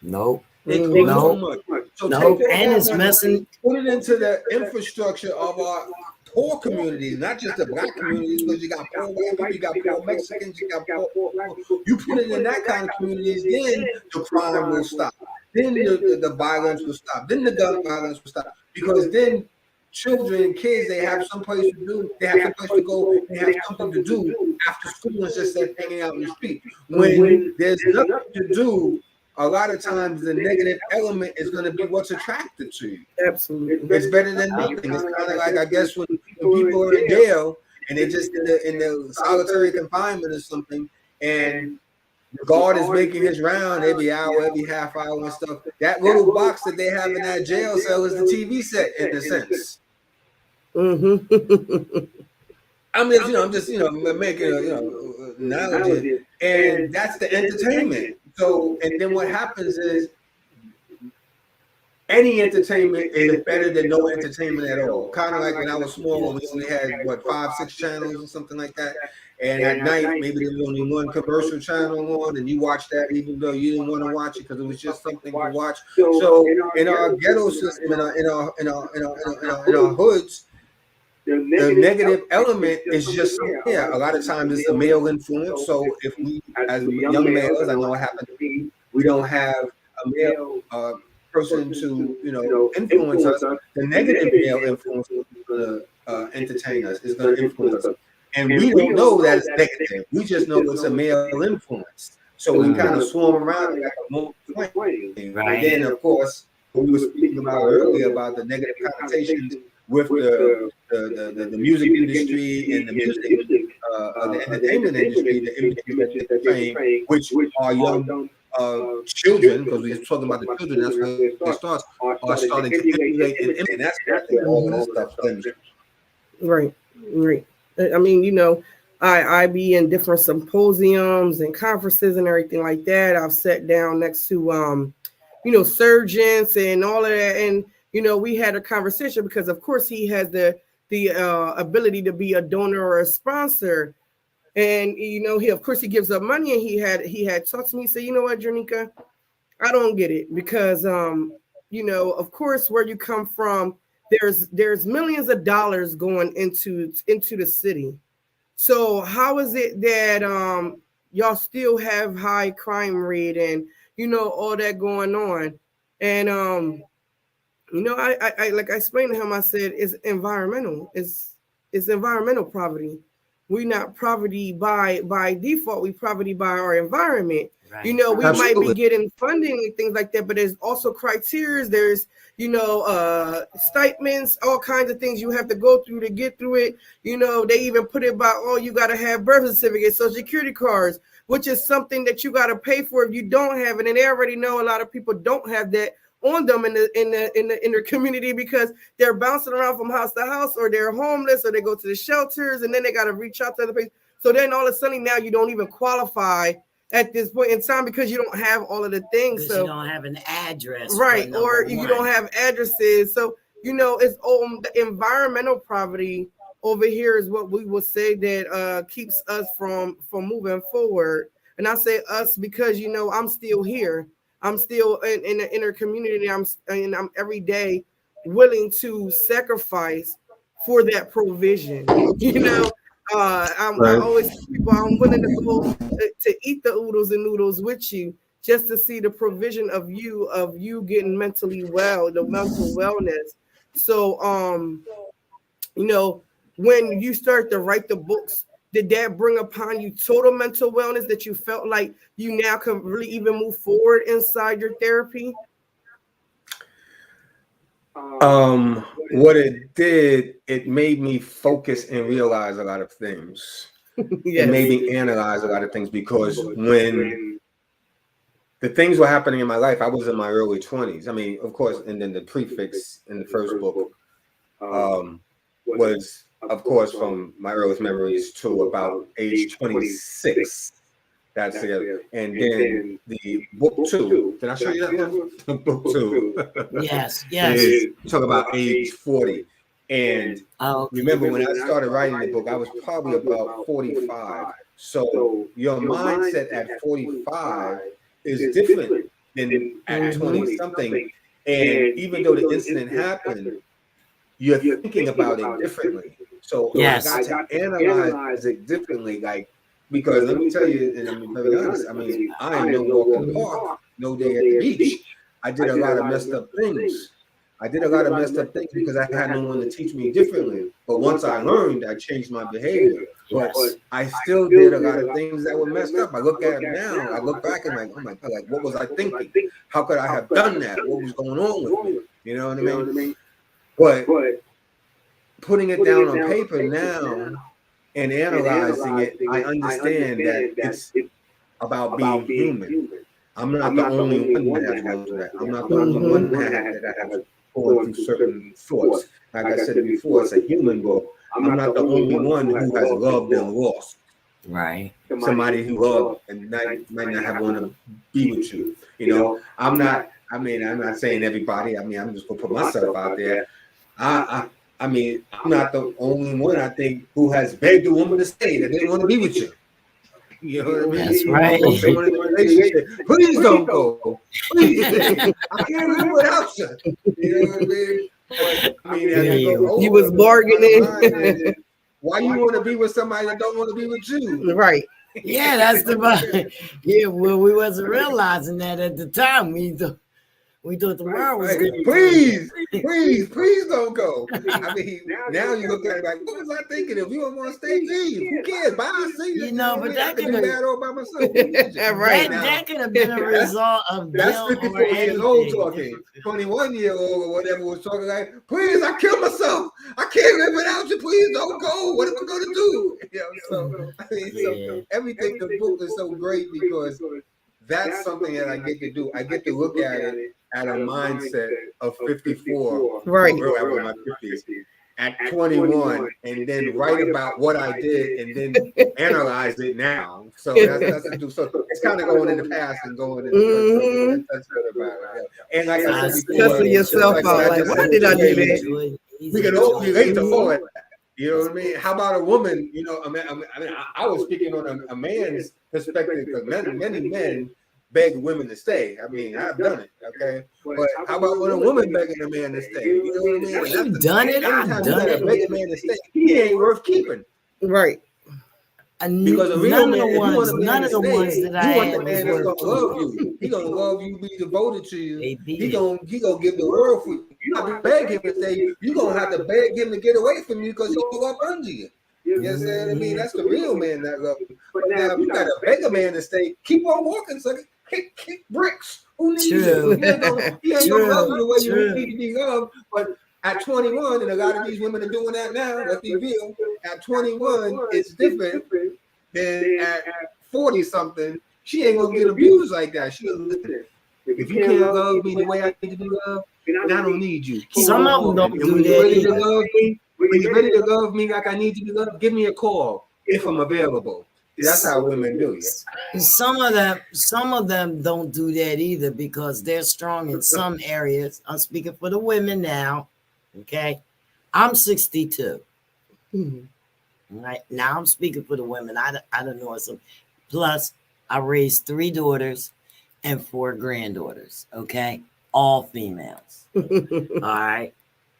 Speaker 3: No.
Speaker 4: It costs so much. So
Speaker 3: and it's messing.
Speaker 4: Put it into the infrastructure of our poor communities, not just the black communities, because you got poor white people, you got poor Mexicans, you got poor black people. You put it in that kind of communities, then the crime will stop. Then the violence will stop. Then the gun violence will stop. Because then children and kids, they have someplace to do, they have someplace to go, they have something to do after school instead of just hanging out in the street. When there's nothing to do, a lot of times the negative element is going to be what's attracted to you.
Speaker 2: Absolutely.
Speaker 4: It's better than nothing. It's kind of like, I guess, when people are in jail and they're just in the solitary confinement or something, and the guard is making his round every hour, every half hour and stuff. That little box that they have in that jail cell is the TV set, in a sense. I mean, I'm just making an analogy, and that's the entertainment. So, and then what happens is any entertainment is better than no entertainment at all. Kind of like when I was small, we only had 5, 6 channels or something like that. And at night, maybe there was only one commercial channel on, and you watched that even though you didn't want to watch it because it was just something to watch. So in our ghetto system, in our hoods, the negative element is just a lot of times it's a male influence. So if we, as young males, I know what happened to me, we don't have a male person to influence us. The negative male influence is going to entertain us, is going to influence us. And we don't know that it's negative. We just know it's a male influence. So we kind of swarm around like a monkey. And then, of course, we were speaking about earlier about the negative connotations with the music industry and the music, the entertainment industry, the images that they're playing, which are young children, because we're talking about the children, that's where it starts, are starting to emulate and that's where all this stuff stems.
Speaker 2: Right. I mean, I be in different symposiums and conferences and everything like that. I've sat down next to, surgeons and all of that. And, we had a conversation because, of course, he has the ability to be a donor or a sponsor. And, he gives up money. And he had talked to me, say, you know what, Jernika, I don't get it because, of course, where you come from, there's millions of dollars going into the city. So how is it that y'all still have high crime rate and all that going on? And I like I explained to him, I said it's environmental. It's environmental poverty. We're not poverty by default. We poverty by our environment. Right. We Absolutely. Might be getting funding and things like that, but there's also criteria. There's stipends, all kinds of things you have to go through to get through it. They even put it by, you got to have birth certificates, social security cards, which is something that you got to pay for if you don't have it. And they already know a lot of people don't have that on them in their community, because they're bouncing around from house to house, or they're homeless, or they go to the shelters, and then they got to reach out to other people. So then all of a sudden now you don't even qualify at this point in time because you don't have all of the things. So
Speaker 3: you don't have an address,
Speaker 2: right? Or you don't have addresses. So it's the environmental poverty over here is what we will say that keeps us from moving forward. And I say us because I'm still here. I'm still in the inner community. I'm every day willing to sacrifice for that provision. I always tell people I'm willing to go to eat the oodles and noodles with you just to see the provision of you getting mentally well, the mental wellness. So, when you start to write the books, did that bring upon you total mental wellness that you felt like you now can really even move forward inside your therapy?
Speaker 4: What it did, it made me focus and realize a lot of things. Yes. It made me analyze a lot of things, because when the things were happening in my life, I was in my early 20s. I mean, of course, and then the prefix in the first book was, of course, from my earliest memories to about age 26. That's it. And then the book 2. Did I show you that one? Book 2.
Speaker 3: Yes.
Speaker 4: Talk about age 40. And remember, when I started writing the book, I was probably about 45. So your mindset at 45 is different than at 20 something. And even though the incident happened, you're thinking about it differently. So I got to analyze it differently, because let me tell you, and I'm very honest, I mean, I ain't no walk in the park, no day at the beach. I did a lot of messed up things. Because I had no one to teach me differently. But once I learned, I changed my behavior. But I still did a lot of things that were messed up. I look at it now. I look back and oh my God, what was I thinking? How could I have done that? What was going on with me? You know what I mean? But putting it down on paper now and analyzing it, I understand that it's about being human. I'm not the only one that has gone through that. I'm not the only one that has gone through certain thoughts. Like I said before, it's a human book. I'm not the only one who has loved and lost.
Speaker 3: Right.
Speaker 4: Somebody who loved and might not have want to be with you. I'm not saying everybody. I mean, I'm just gonna put myself out there. I mean, I'm not the only one, I think, who has begged a woman to stay that didn't want to be with you. You know what I mean?
Speaker 3: That's right.
Speaker 4: Please don't go. Please. I can't live without you. You know what I mean? But, I mean, as you go older,
Speaker 2: you was bargaining.
Speaker 4: Why you want to be with somebody that don't want to be with you?
Speaker 2: Right.
Speaker 3: Yeah, that's the yeah. Well, we wasn't realizing that at the time. We thought the world was good.
Speaker 4: Please don't go. I mean, now you look at it like, what was I thinking? If you don't want to stay, leave. Who cares? Bye. See you.
Speaker 3: But that could have
Speaker 4: bad all by myself.
Speaker 3: That could have been a result of
Speaker 4: that's 54 years old talking. 21-year-old or whatever was talking like, please, I killed myself. I can't live without you. Please don't go. What am I going to do? So everything in the book is so great because that's something that I get to do. I get to look at it at a mindset of 54,
Speaker 2: right?
Speaker 4: In my 50s, at 21, and then write about what I did, and then analyze it now. So that's to do. So it's kind of going in the past and going in the that's good about it. And like I said before,
Speaker 2: yourself out. Like, why did I do that?
Speaker 4: We can all relate to all that. You know what I mean? How about a woman? I was speaking on a man's perspective because many men beg women to stay. I mean, I've done it, okay? But how about when a woman begging a man to stay? You know what I mean?
Speaker 3: I've done it.
Speaker 4: Anytime you gotta beg a man to stay, he ain't worth keeping.
Speaker 2: Right.
Speaker 4: Because a real man,
Speaker 3: none of the ones that I
Speaker 4: want the man that's gonna love you. He gonna love you, be devoted to you. He gonna give the world for you. You have to beg him to stay. You gonna have to beg him to get away from you because he go up under you. You know what I mean? That's the real man that love you. But now if you gotta beg a man to stay, keep on walking, sucker. Kick bricks. Who needs you? He ain't gonna love you the way you need to be loved. But at 21, and a lot of these women are doing that now, let's be real. At 21, it's different than at 40 something. She ain't gonna get abused like that. She'll listen. If you can't love me the way I need to be loved, then I don't need you.
Speaker 3: Some of them don't do
Speaker 4: when
Speaker 3: that
Speaker 4: you're ready to
Speaker 3: either.
Speaker 4: love me, when you're ready to love me like I need to be loved, give me a call if I'm available. That's how women do it.
Speaker 3: Some of them don't do that either because they're strong in some areas. I'm speaking for the women now. Okay. I'm 62. Right now I'm speaking for the women. I don't know some. Plus, I raised 3 daughters and 4 granddaughters. Okay, all females. All right.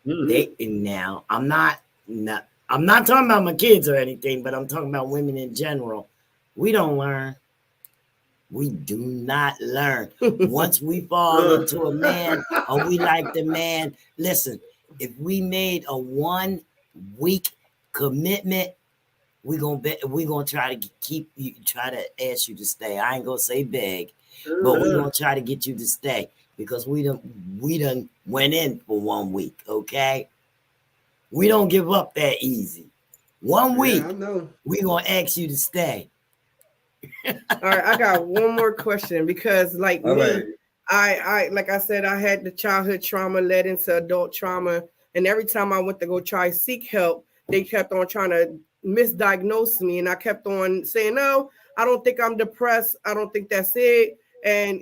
Speaker 3: Now I'm not talking about my kids or anything, but I'm talking about women in general. We don't learn. We do not learn. Once we fall into a man or we like the man, listen, if we made a 1 week commitment, we're gonna try to ask you to stay. I ain't gonna say beg, but we're gonna try to get you to stay because we done went in for 1 week. Okay, we don't give up that easy. 1 week, we gonna ask you to stay.
Speaker 2: All right, I got one more question because, like me, right. I like I said, I had the childhood trauma led into adult trauma, and every time I went to go try seek help, they kept on trying to misdiagnose me, and I kept on saying, no, I don't think I'm depressed. I don't think that's it. And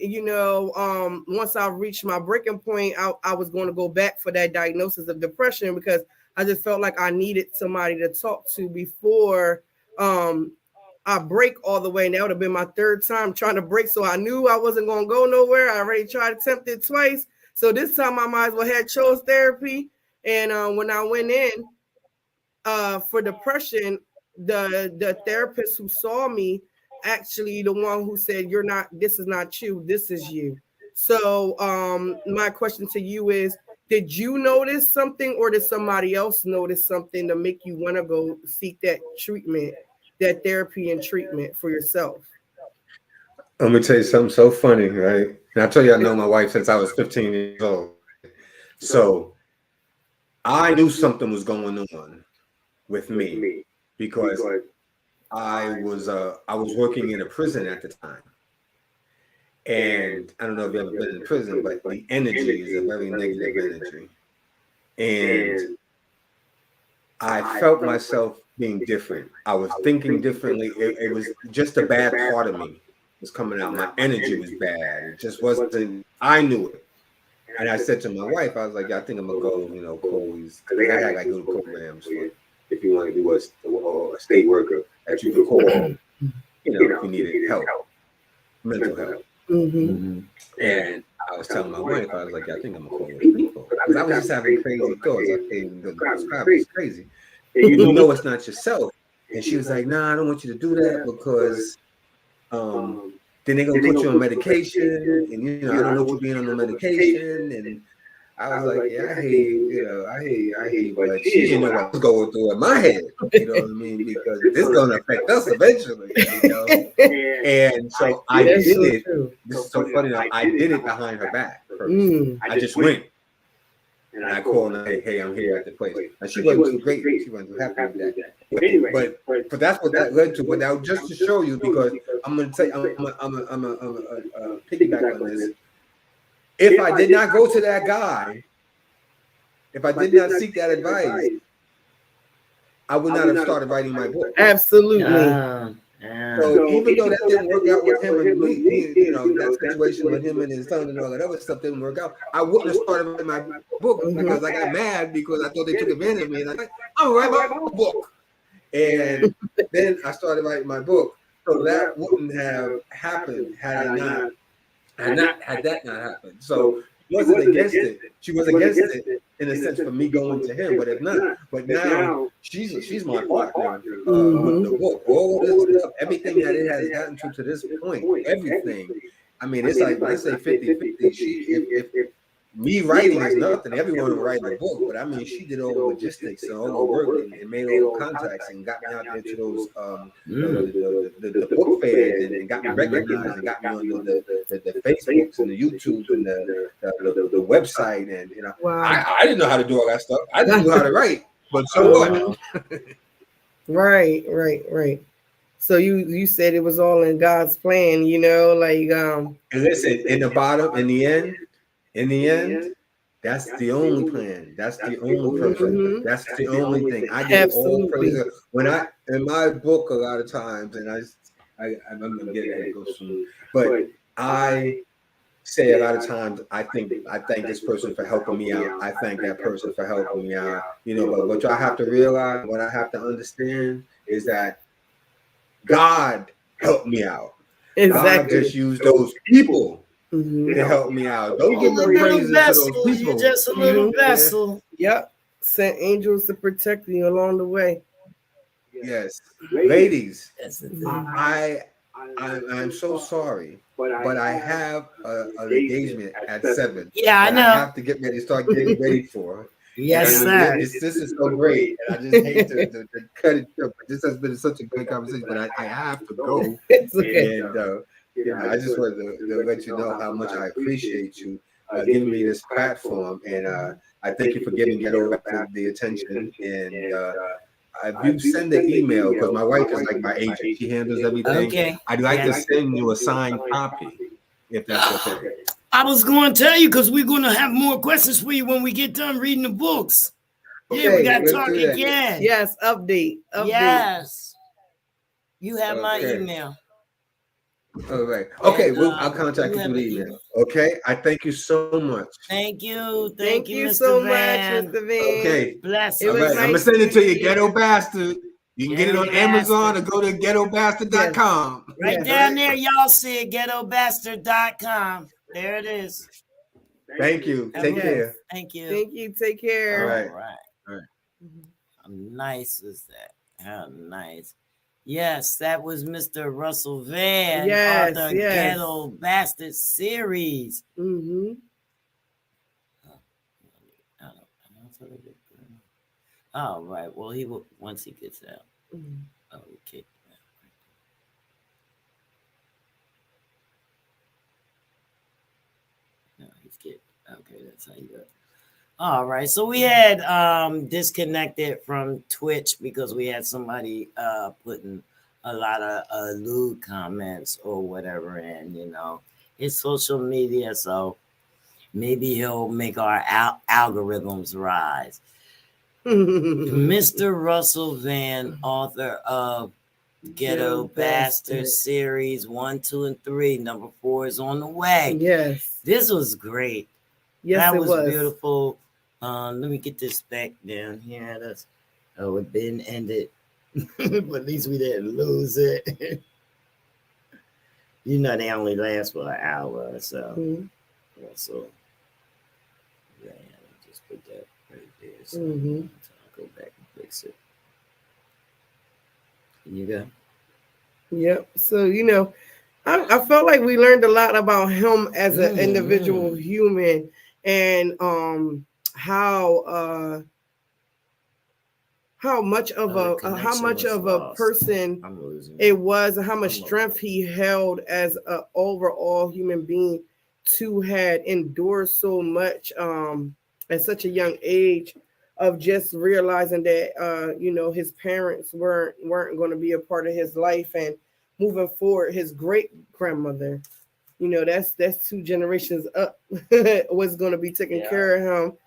Speaker 2: once I reached my breaking point, I was going to go back for that diagnosis of depression because I just felt like I needed somebody to talk to before I break all the way. And that would have been my 3rd time trying to break. So I knew I wasn't going to go nowhere. I already tried to attempt it twice. So this time I might as well have chose therapy. And when I went in for depression, the therapist who saw me, actually the one who said, this is not you, this is you. So my question to you is, did you notice something or did somebody else notice something to make you want to go seek that treatment, that therapy and treatment for yourself?
Speaker 4: I'm gonna tell you something so funny, right? And I tell you, I know my wife since I was 15 years old. So I knew something was going on with me because I was working in a prison at the time. And I don't know if you've ever been in prison, but the energy is a very negative energy. And I felt myself being different. I was thinking differently. It was just a bad part of me was coming out. My energy was bad. It just wasn't, I knew it. And I said to my wife, I was like, I think I'm gonna go, call these, because they had like little programs for if you want to do a state worker that you could call, if you needed help, mental health.
Speaker 2: Mm-hmm.
Speaker 4: And I was telling my wife, I was like, I think I'm gonna call these people. Because I was just having crazy thoughts. I think the crap is crazy. And you know it's not yourself. And she was like, nah, I don't want you to do that because then they're gonna put you on medication, and I don't know what you're being on the medication. And I was like, yeah, I hear you, I hear you, but she didn't know what was going through in my head, you know what I mean? Because this is gonna affect us eventually, And so I did it. This is so funny now. I did it behind her back first. I just went. And I called and said, hey, I'm here at the place. And she wasn't too great. She wasn't too happy with that. But that's what that led to. But now, just to show you, because I'm going to say, I'm a piggyback on this. If I did not go to that guy, if I did not seek that advice, I would not have started writing my book.
Speaker 2: Absolutely.
Speaker 4: So even though that didn't work out with him and me, that situation with him and his son and all that other stuff didn't work out, I wouldn't have started writing my book because I got mad because I thought they took advantage of me. And I was like, I'm gonna write my book. And then I started writing my book. So that wouldn't have happened had that not happened. So she wasn't against it. She was against it in a sense for me going to him, but if not, but now she's my partner. The book, all this stuff, everything that it has gotten to this point, everything. I mean, it's like, let's say 50-50. If me writing is nothing, everyone will write a book, but I mean, she did all the logistics and all the work and made all the contacts and got me out there to those the book fairs and got me recognized and got me on the Facebooks and the YouTubes and the website and
Speaker 2: wow.
Speaker 4: I didn't know how to do all that stuff. I didn't know how to write, but so what?
Speaker 2: Right. So you said it was all in God's plan, you know, like
Speaker 4: And listen, in the end, that's the only plan. That's the only purpose.
Speaker 2: Mhm.
Speaker 4: That's the only thing. I give all
Speaker 2: Absolutely.
Speaker 4: praise. When I in my book a lot of times, and I'm gonna get it go soon, but I say a lot of times I thank this person for helping me out. I thank that person for helping me out. You know, but what I have to realize, what I have to understand is that God helped me out. God
Speaker 2: Exactly.
Speaker 4: just used those people
Speaker 2: Mhm.
Speaker 4: to help me out. Don't
Speaker 3: You're
Speaker 4: give
Speaker 3: a
Speaker 4: no
Speaker 3: little
Speaker 4: praises to those
Speaker 3: vessel. You're
Speaker 4: people.
Speaker 3: just a little
Speaker 2: Mhm.
Speaker 3: vessel.
Speaker 2: Yep. Sent angels to protect you along the way.
Speaker 4: Yes, ladies,
Speaker 3: That's the
Speaker 2: Mhm.
Speaker 3: thing.
Speaker 4: I'm so sorry, but I have an engagement at 7
Speaker 3: Yeah, I
Speaker 4: that I
Speaker 3: know.
Speaker 4: have to get ready, start getting ready for.
Speaker 3: Yes,
Speaker 4: And
Speaker 3: sir.
Speaker 4: this is so great, and I just hate to cut it short. But this has been such a great conversation. But I have to go,
Speaker 2: It's okay.
Speaker 4: and I just wanted to let you know how much I appreciate you giving me this platform, and I thank you for giving Ghetto Back the attention. And if you send the email, because my wife is like my agent, she handles everything.
Speaker 3: Okay.
Speaker 4: I'd like to
Speaker 3: Yes.
Speaker 4: send you a signed copy, if that's okay.
Speaker 3: I was going to tell you because we're going to have more questions for you when we get done reading the books. Yeah, we
Speaker 4: Okay,
Speaker 3: got to
Speaker 4: let's
Speaker 3: talk
Speaker 4: do that.
Speaker 3: again.
Speaker 2: Yes, update.
Speaker 3: Yes. You have my
Speaker 4: Okay.
Speaker 3: email.
Speaker 4: All right. Okay,
Speaker 3: And,
Speaker 4: I'll contact you
Speaker 3: have
Speaker 4: through the
Speaker 3: an
Speaker 4: email. Okay. I thank you so much.
Speaker 3: Thank you.
Speaker 2: Thank
Speaker 3: you,
Speaker 2: you
Speaker 3: Mr.
Speaker 2: so
Speaker 3: Van.
Speaker 2: much, Mr. Van.
Speaker 4: Okay.
Speaker 3: Bless
Speaker 2: It
Speaker 4: All
Speaker 2: was
Speaker 4: right. I'm gonna
Speaker 2: nice
Speaker 4: send it to you,
Speaker 2: meeting you.
Speaker 4: Ghetto Bastard. You can get it
Speaker 3: Ghetto
Speaker 4: on Amazon
Speaker 3: Bastard.
Speaker 4: or go to ghettobastard.com.
Speaker 3: Right
Speaker 2: Yes.
Speaker 3: down there, y'all see it, ghettobastard.com. There it is.
Speaker 4: Thank you. Take
Speaker 2: Yes.
Speaker 4: care.
Speaker 3: Thank you.
Speaker 2: Thank you. Take care.
Speaker 4: All right.
Speaker 3: All right. How nice is that? How nice. Yes, that was Mr. Russell Van,
Speaker 2: Yes,
Speaker 3: author
Speaker 2: yes.
Speaker 3: Ghetto Bastard series.
Speaker 2: Mm-hmm.
Speaker 3: All right. Well, he will once he gets out.
Speaker 2: Mm-hmm.
Speaker 3: Okay. No, he's getting okay. That's how you do it. All right. So we had disconnected from Twitch because we had somebody putting a lot of lewd comments or whatever in, you know, his social media. So maybe he'll make our algorithms rise. Mr. Russell Van, author of Ghetto Bastard series 1, 2, and 3. Number 4 is on the way.
Speaker 2: Yes.
Speaker 3: This was great.
Speaker 2: Yes,
Speaker 3: that
Speaker 2: it
Speaker 3: was
Speaker 2: was
Speaker 3: beautiful. Let me get this back down here. That's it been ended. But at least we didn't lose it. You know they only last for an hour or so.
Speaker 2: Mm-hmm.
Speaker 3: So yeah, just put that right there. So I'll go back and fix it. You go.
Speaker 2: Yep. So you know, I felt like we learned a lot about him as an individual human, and how much of a person it was, and how much strength he held as an overall human being to had endured so much at such a young age, of just realizing that you know, his parents weren't going to be a part of his life, and moving forward, his great grandmother, you know, that's 2 generations up, was going to be taking care of him,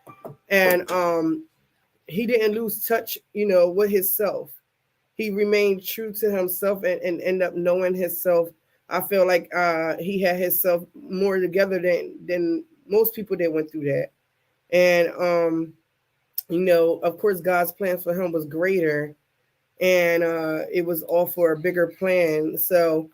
Speaker 2: and he didn't lose touch, you know, with himself. He remained true to himself, and end up knowing himself. I feel like he had himself more together than most people that went through that. And you know, of course, God's plan for him was greater, and it was all for a bigger plan. So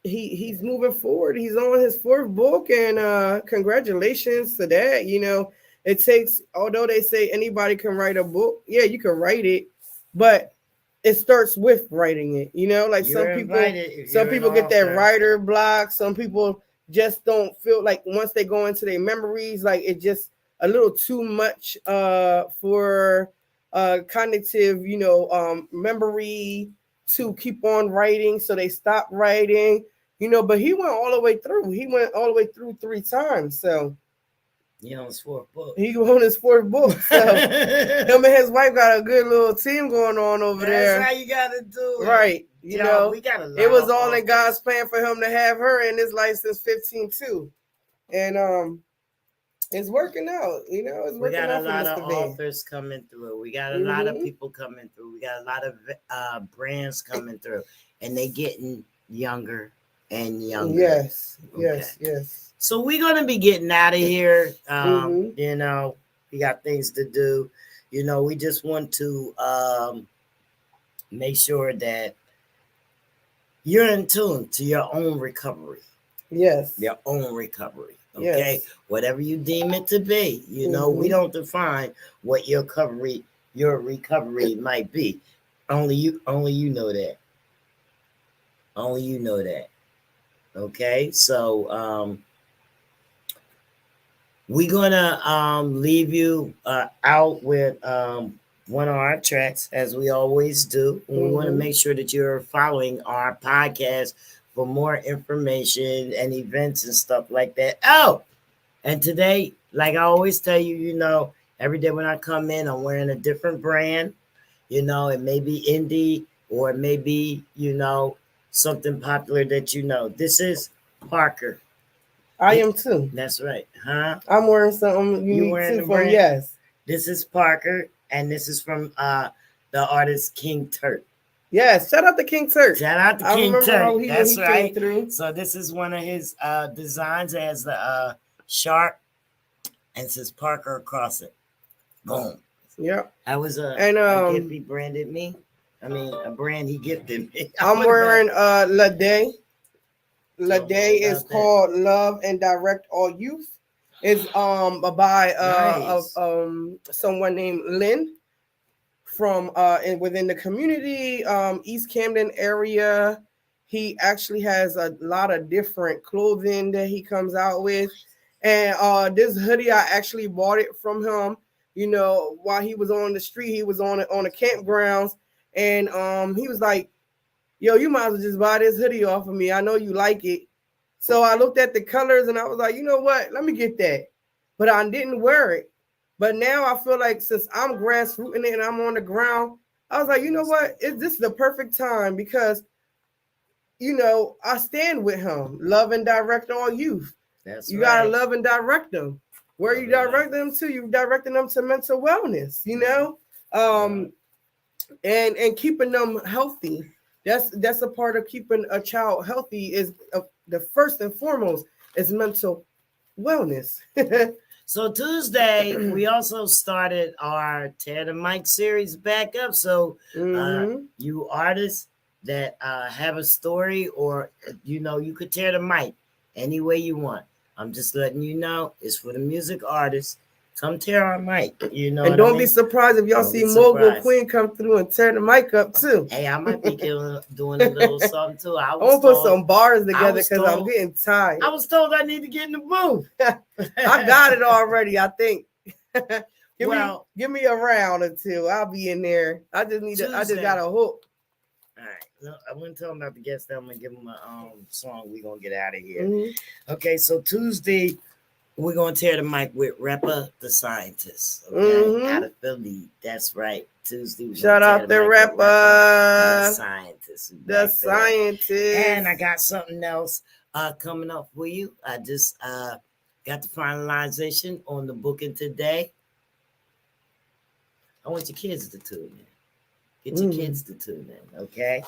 Speaker 2: he's moving forward. He's on his 4th book, and congratulations to that. You know, it takes, although they say anybody can write a book, yeah, you can write it, but it starts with writing it. You know, like some people get that writer block. Some people just don't feel like once they go into their memories, like it just a little too much for cognitive, you know, memory to keep on writing, so they stop writing. You know, but he went all the way through. He went all the way through 3 times. So
Speaker 3: He on his fourth book.
Speaker 2: He on his fourth book. So him and his wife got a good little team going on over there.
Speaker 3: That's how you gotta do it.
Speaker 2: Right. You know,
Speaker 3: we got a lot
Speaker 2: it was
Speaker 3: of
Speaker 2: all
Speaker 3: authors.
Speaker 2: in God's plan for him to have her in his life since 15 too. And it's working out, you know, it's working out for Mr.
Speaker 3: We got a lot of
Speaker 2: Van.
Speaker 3: authors coming through. We got a lot of people coming through. We got a lot of brands coming through, and they getting younger and younger.
Speaker 2: Yes,
Speaker 3: Okay.
Speaker 2: yes.
Speaker 3: So we're gonna be getting out of here. You know, we got things to do. You know, we just want to make sure that you're in tune to your own recovery.
Speaker 2: Yes.
Speaker 3: Your own recovery. Okay.
Speaker 2: Yes.
Speaker 3: Whatever you deem it to be. You know, we don't define what your recovery might be. Only you know that. Only you know that. Okay. So we're gonna leave you out with one of our tracks, as we always do. And we want to make sure that you're following our podcast for more information and events and stuff like that. Oh, and today, like I always tell you, you know, every day when I come in, I'm wearing a different brand. You know, it may be indie or it may be, you know, something popular that you know. This is Parker.
Speaker 2: I am too.
Speaker 3: That's right. Huh?
Speaker 2: I'm wearing something unique too from yes.
Speaker 3: This is Parker, and this is from the artist King Turk.
Speaker 2: Yes, shout out to King Turk.
Speaker 3: Shout out to King Turk. That's right.
Speaker 2: Came through.
Speaker 3: So this is one of his designs. It has the shark and says Parker across it. Boom.
Speaker 2: Yep.
Speaker 3: That was a gift he branded me. I mean, a brand he gifted me.
Speaker 2: I'm wearing La Day. La Day is called Love and Direct All Youth. It's by someone named Lynn from within the community, East Camden area. He actually has a lot of different clothing that he comes out with. And this hoodie, I actually bought it from him, you know, while he was on the street. He was on the campgrounds, and he was like, yo, you might as well just buy this hoodie off of me. I know you like it. So I looked at the colors and I was like, you know what? Let me get that. But I didn't wear it. But now I feel like since I'm grassrooting it and I'm on the ground, I was like, you know what? This is the perfect time because, you know, I stand with him. Love and direct all youth. You got to love and direct them. Where you direct them to, you're directing them to mental wellness, you know, and keeping them healthy. That's a part of keeping a child healthy is the first and foremost is mental wellness.
Speaker 3: So Tuesday, we also started our Tear the Mic series back up. So you artists that have a story or, you know, you could tear the mic any way you want. I'm just letting you know it's for the music artists. Come tear our mic, you know.
Speaker 2: And don't be surprised if y'all see Mogul Queen come through and tear the mic up too.
Speaker 3: Hey, I might be doing a little something too. I
Speaker 2: want to put some bars together because I'm getting tired.
Speaker 3: I was told I need to get in the booth.
Speaker 2: I got it already, I think. Give me a round or two. I'll be in there. I just got a hook.
Speaker 3: All right. No, I wouldn't tell them about the guest. I'm gonna give them a song. We're gonna get out of here. Okay, so Tuesday. We're going to tear the mic with Rapper the Scientist. Okay? Out of Philly. That's right. Tuesday.
Speaker 2: Shout out the Rapper.
Speaker 3: The Scientist.
Speaker 2: The Scientist.
Speaker 3: And I got something else coming up for you. I just got the finalization on the booking today. I want your kids to tune in. Get your kids to tune in, okay?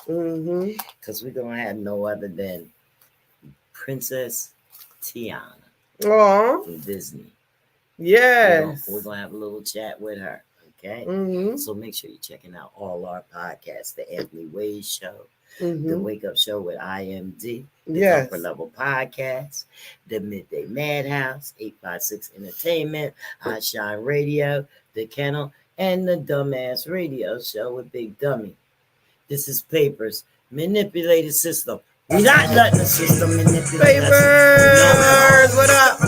Speaker 3: Because we're going to have no other than Princess Tiana. From Disney.
Speaker 2: Yes.
Speaker 3: We're gonna have a little chat with her. Okay. So make sure you're checking out all our podcasts, the Anthony Wade Show, the Wake Up Show with IMD, the Upper Level Podcast, the Midday Madhouse, 856 Entertainment, I Shine Radio, the Kennel, and the Dumbass Radio Show with Big Dummy. This is Papers, Manipulated System. We're not letting the system manipulate
Speaker 2: Papers, what up?
Speaker 1: We're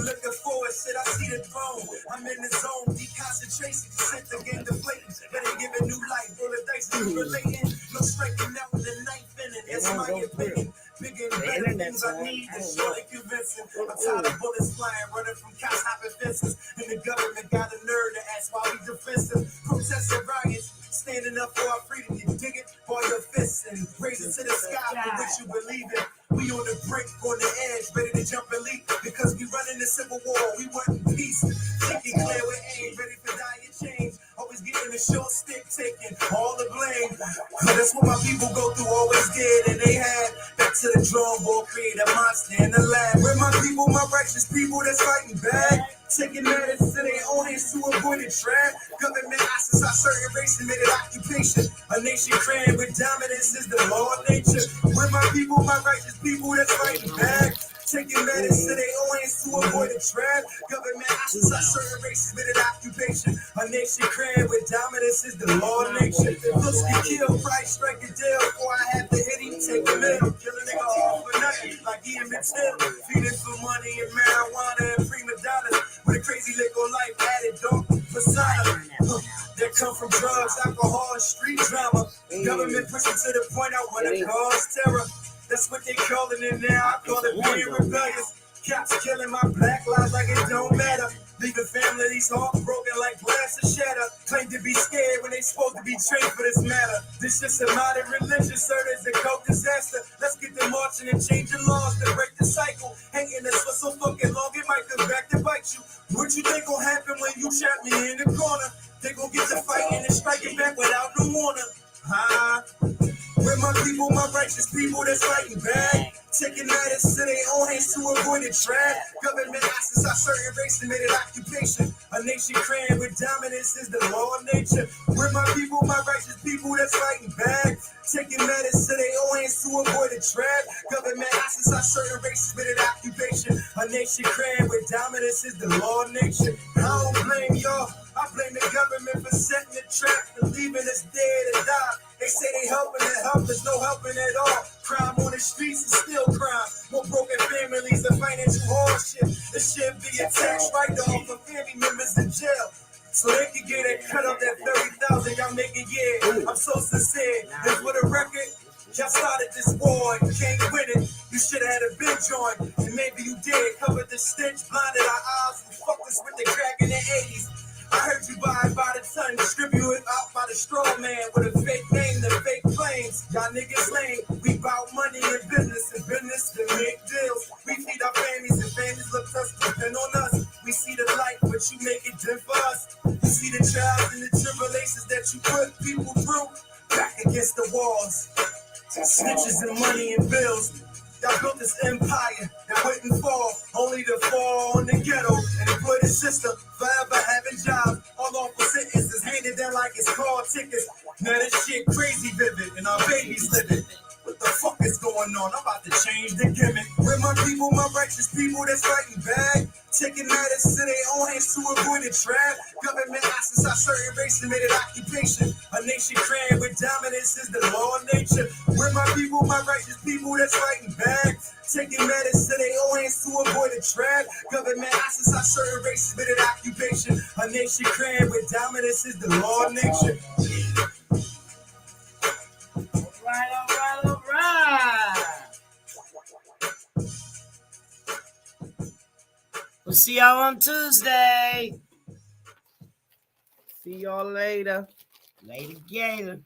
Speaker 1: looking forward, shit, I see the throne. I'm in the zone, deep concentration, set the game deflating. Better give it new life, roll the dice, relating. No striking out with a knife in it, that's my opinion. bigger and better things I need is surely convincing. I'm tired of bullets flying, running from cops, hopping fences. And the government got a nerve to ask why we defensive. Protests and riots, standing up for our freedom. You dig it? Ball your fists and raise it to the sky for what you believe in. We on the brink, on the edge, ready to jump and leap. Because we running the civil war, we want peace. Thinking clear with aim, ready for dire change. Always getting the short stick, taking all the blame. That's what my people go through, always did, and they had. Back to the drawing board, create a monster in the lab. Where my people, my righteous people that's fighting back. Taking matters to their own hands to avoid a trap. Government asses are certain race and made it occupation. A nation crammed with dominance is the law of nature. Where my people, my righteous people that's fighting back. Taking matters to their own hands to avoid a trap. Government asses are certain races with an occupation. A nation crammed with dominance is the law of nature. Looks get killed, price strike a deal. Before I have to hit him, take a middle. Kill a nigga all for nothing, like Ian Mattel. Feeding for money and marijuana and prima donnas. With a crazy liquor life added dope persona. That come from drugs, alcohol, and street drama. Government pushing to the point I want to cause terror. That's what they calling it now. I call it being rebellious. Cops killing my black lives like it don't matter. Leaving families heartbroken like glass to shatter. Claim to be scared when they supposed to be trained for this matter. This just a modern religion, sir. It's a cult disaster. Let's get to marching and changing laws to break the cycle. Hanging us for so fucking long, it might come back to bite you. What you think gon' happen when you trap me in the corner? They gon' get to fighting and striking back without no warning. Where my people, my righteous people that's fighting back. Taking matters to their own hands to avoid a trap. Government asses are certain race and made it occupation. A nation crammed with dominance is the law of nature. Where my people, my righteous people that's fighting back. Taking matters to their own hands to avoid a trap. Government asses are certain races with an occupation. A nation crammed with dominance is the law of nature. I don't blame y'all. I blame the government for setting the trap and leaving us dead and die. They say they helping and help, there's no helping at all. Crime on the streets is still crime. More broken families and financial hardship. This should be a tax write-off for family members in jail. So they can get a cut of that 30,000 y'all make a year. I'm so sincere. And for the record, y'all started this war and you can't win it. You should have had a big joint, and maybe you did. Covered the stench, blinded our eyes, and fucked us with the crack in the 80s. I heard you buy it by the ton, distribute it out by the straw man with a fake name, the fake claims. Y'all niggas lame. We bout money and business to make deals. We feed our families and families look to us, depend on us. We see the light, but you make it dim for us. You see the trials and the tribulations that you put people through. Back against the walls, snitches and money and bills. Y'all built this empire that wouldn't fall, only to fall on the ghetto and employ the system, forever having jobs. All off for sentences handed down like it's car tickets. Now this shit crazy vivid and our babies living. What the fuck is going on? I'm about to change the gimmick. Where my people, my righteous people that's fighting back. Taking matters to their own hands to avoid a trap. Government asses are certain race and made it occupation. A nation crammed with dominance is the law of nature. Where my people, my righteous people that's fighting back. Taking matters to their own hands to avoid a trap. Government asses are certain races with an occupation. A nation crammed with dominance is the law of nature.
Speaker 3: All right. We'll see y'all on Tuesday.
Speaker 2: See y'all later.
Speaker 3: Later, Gator.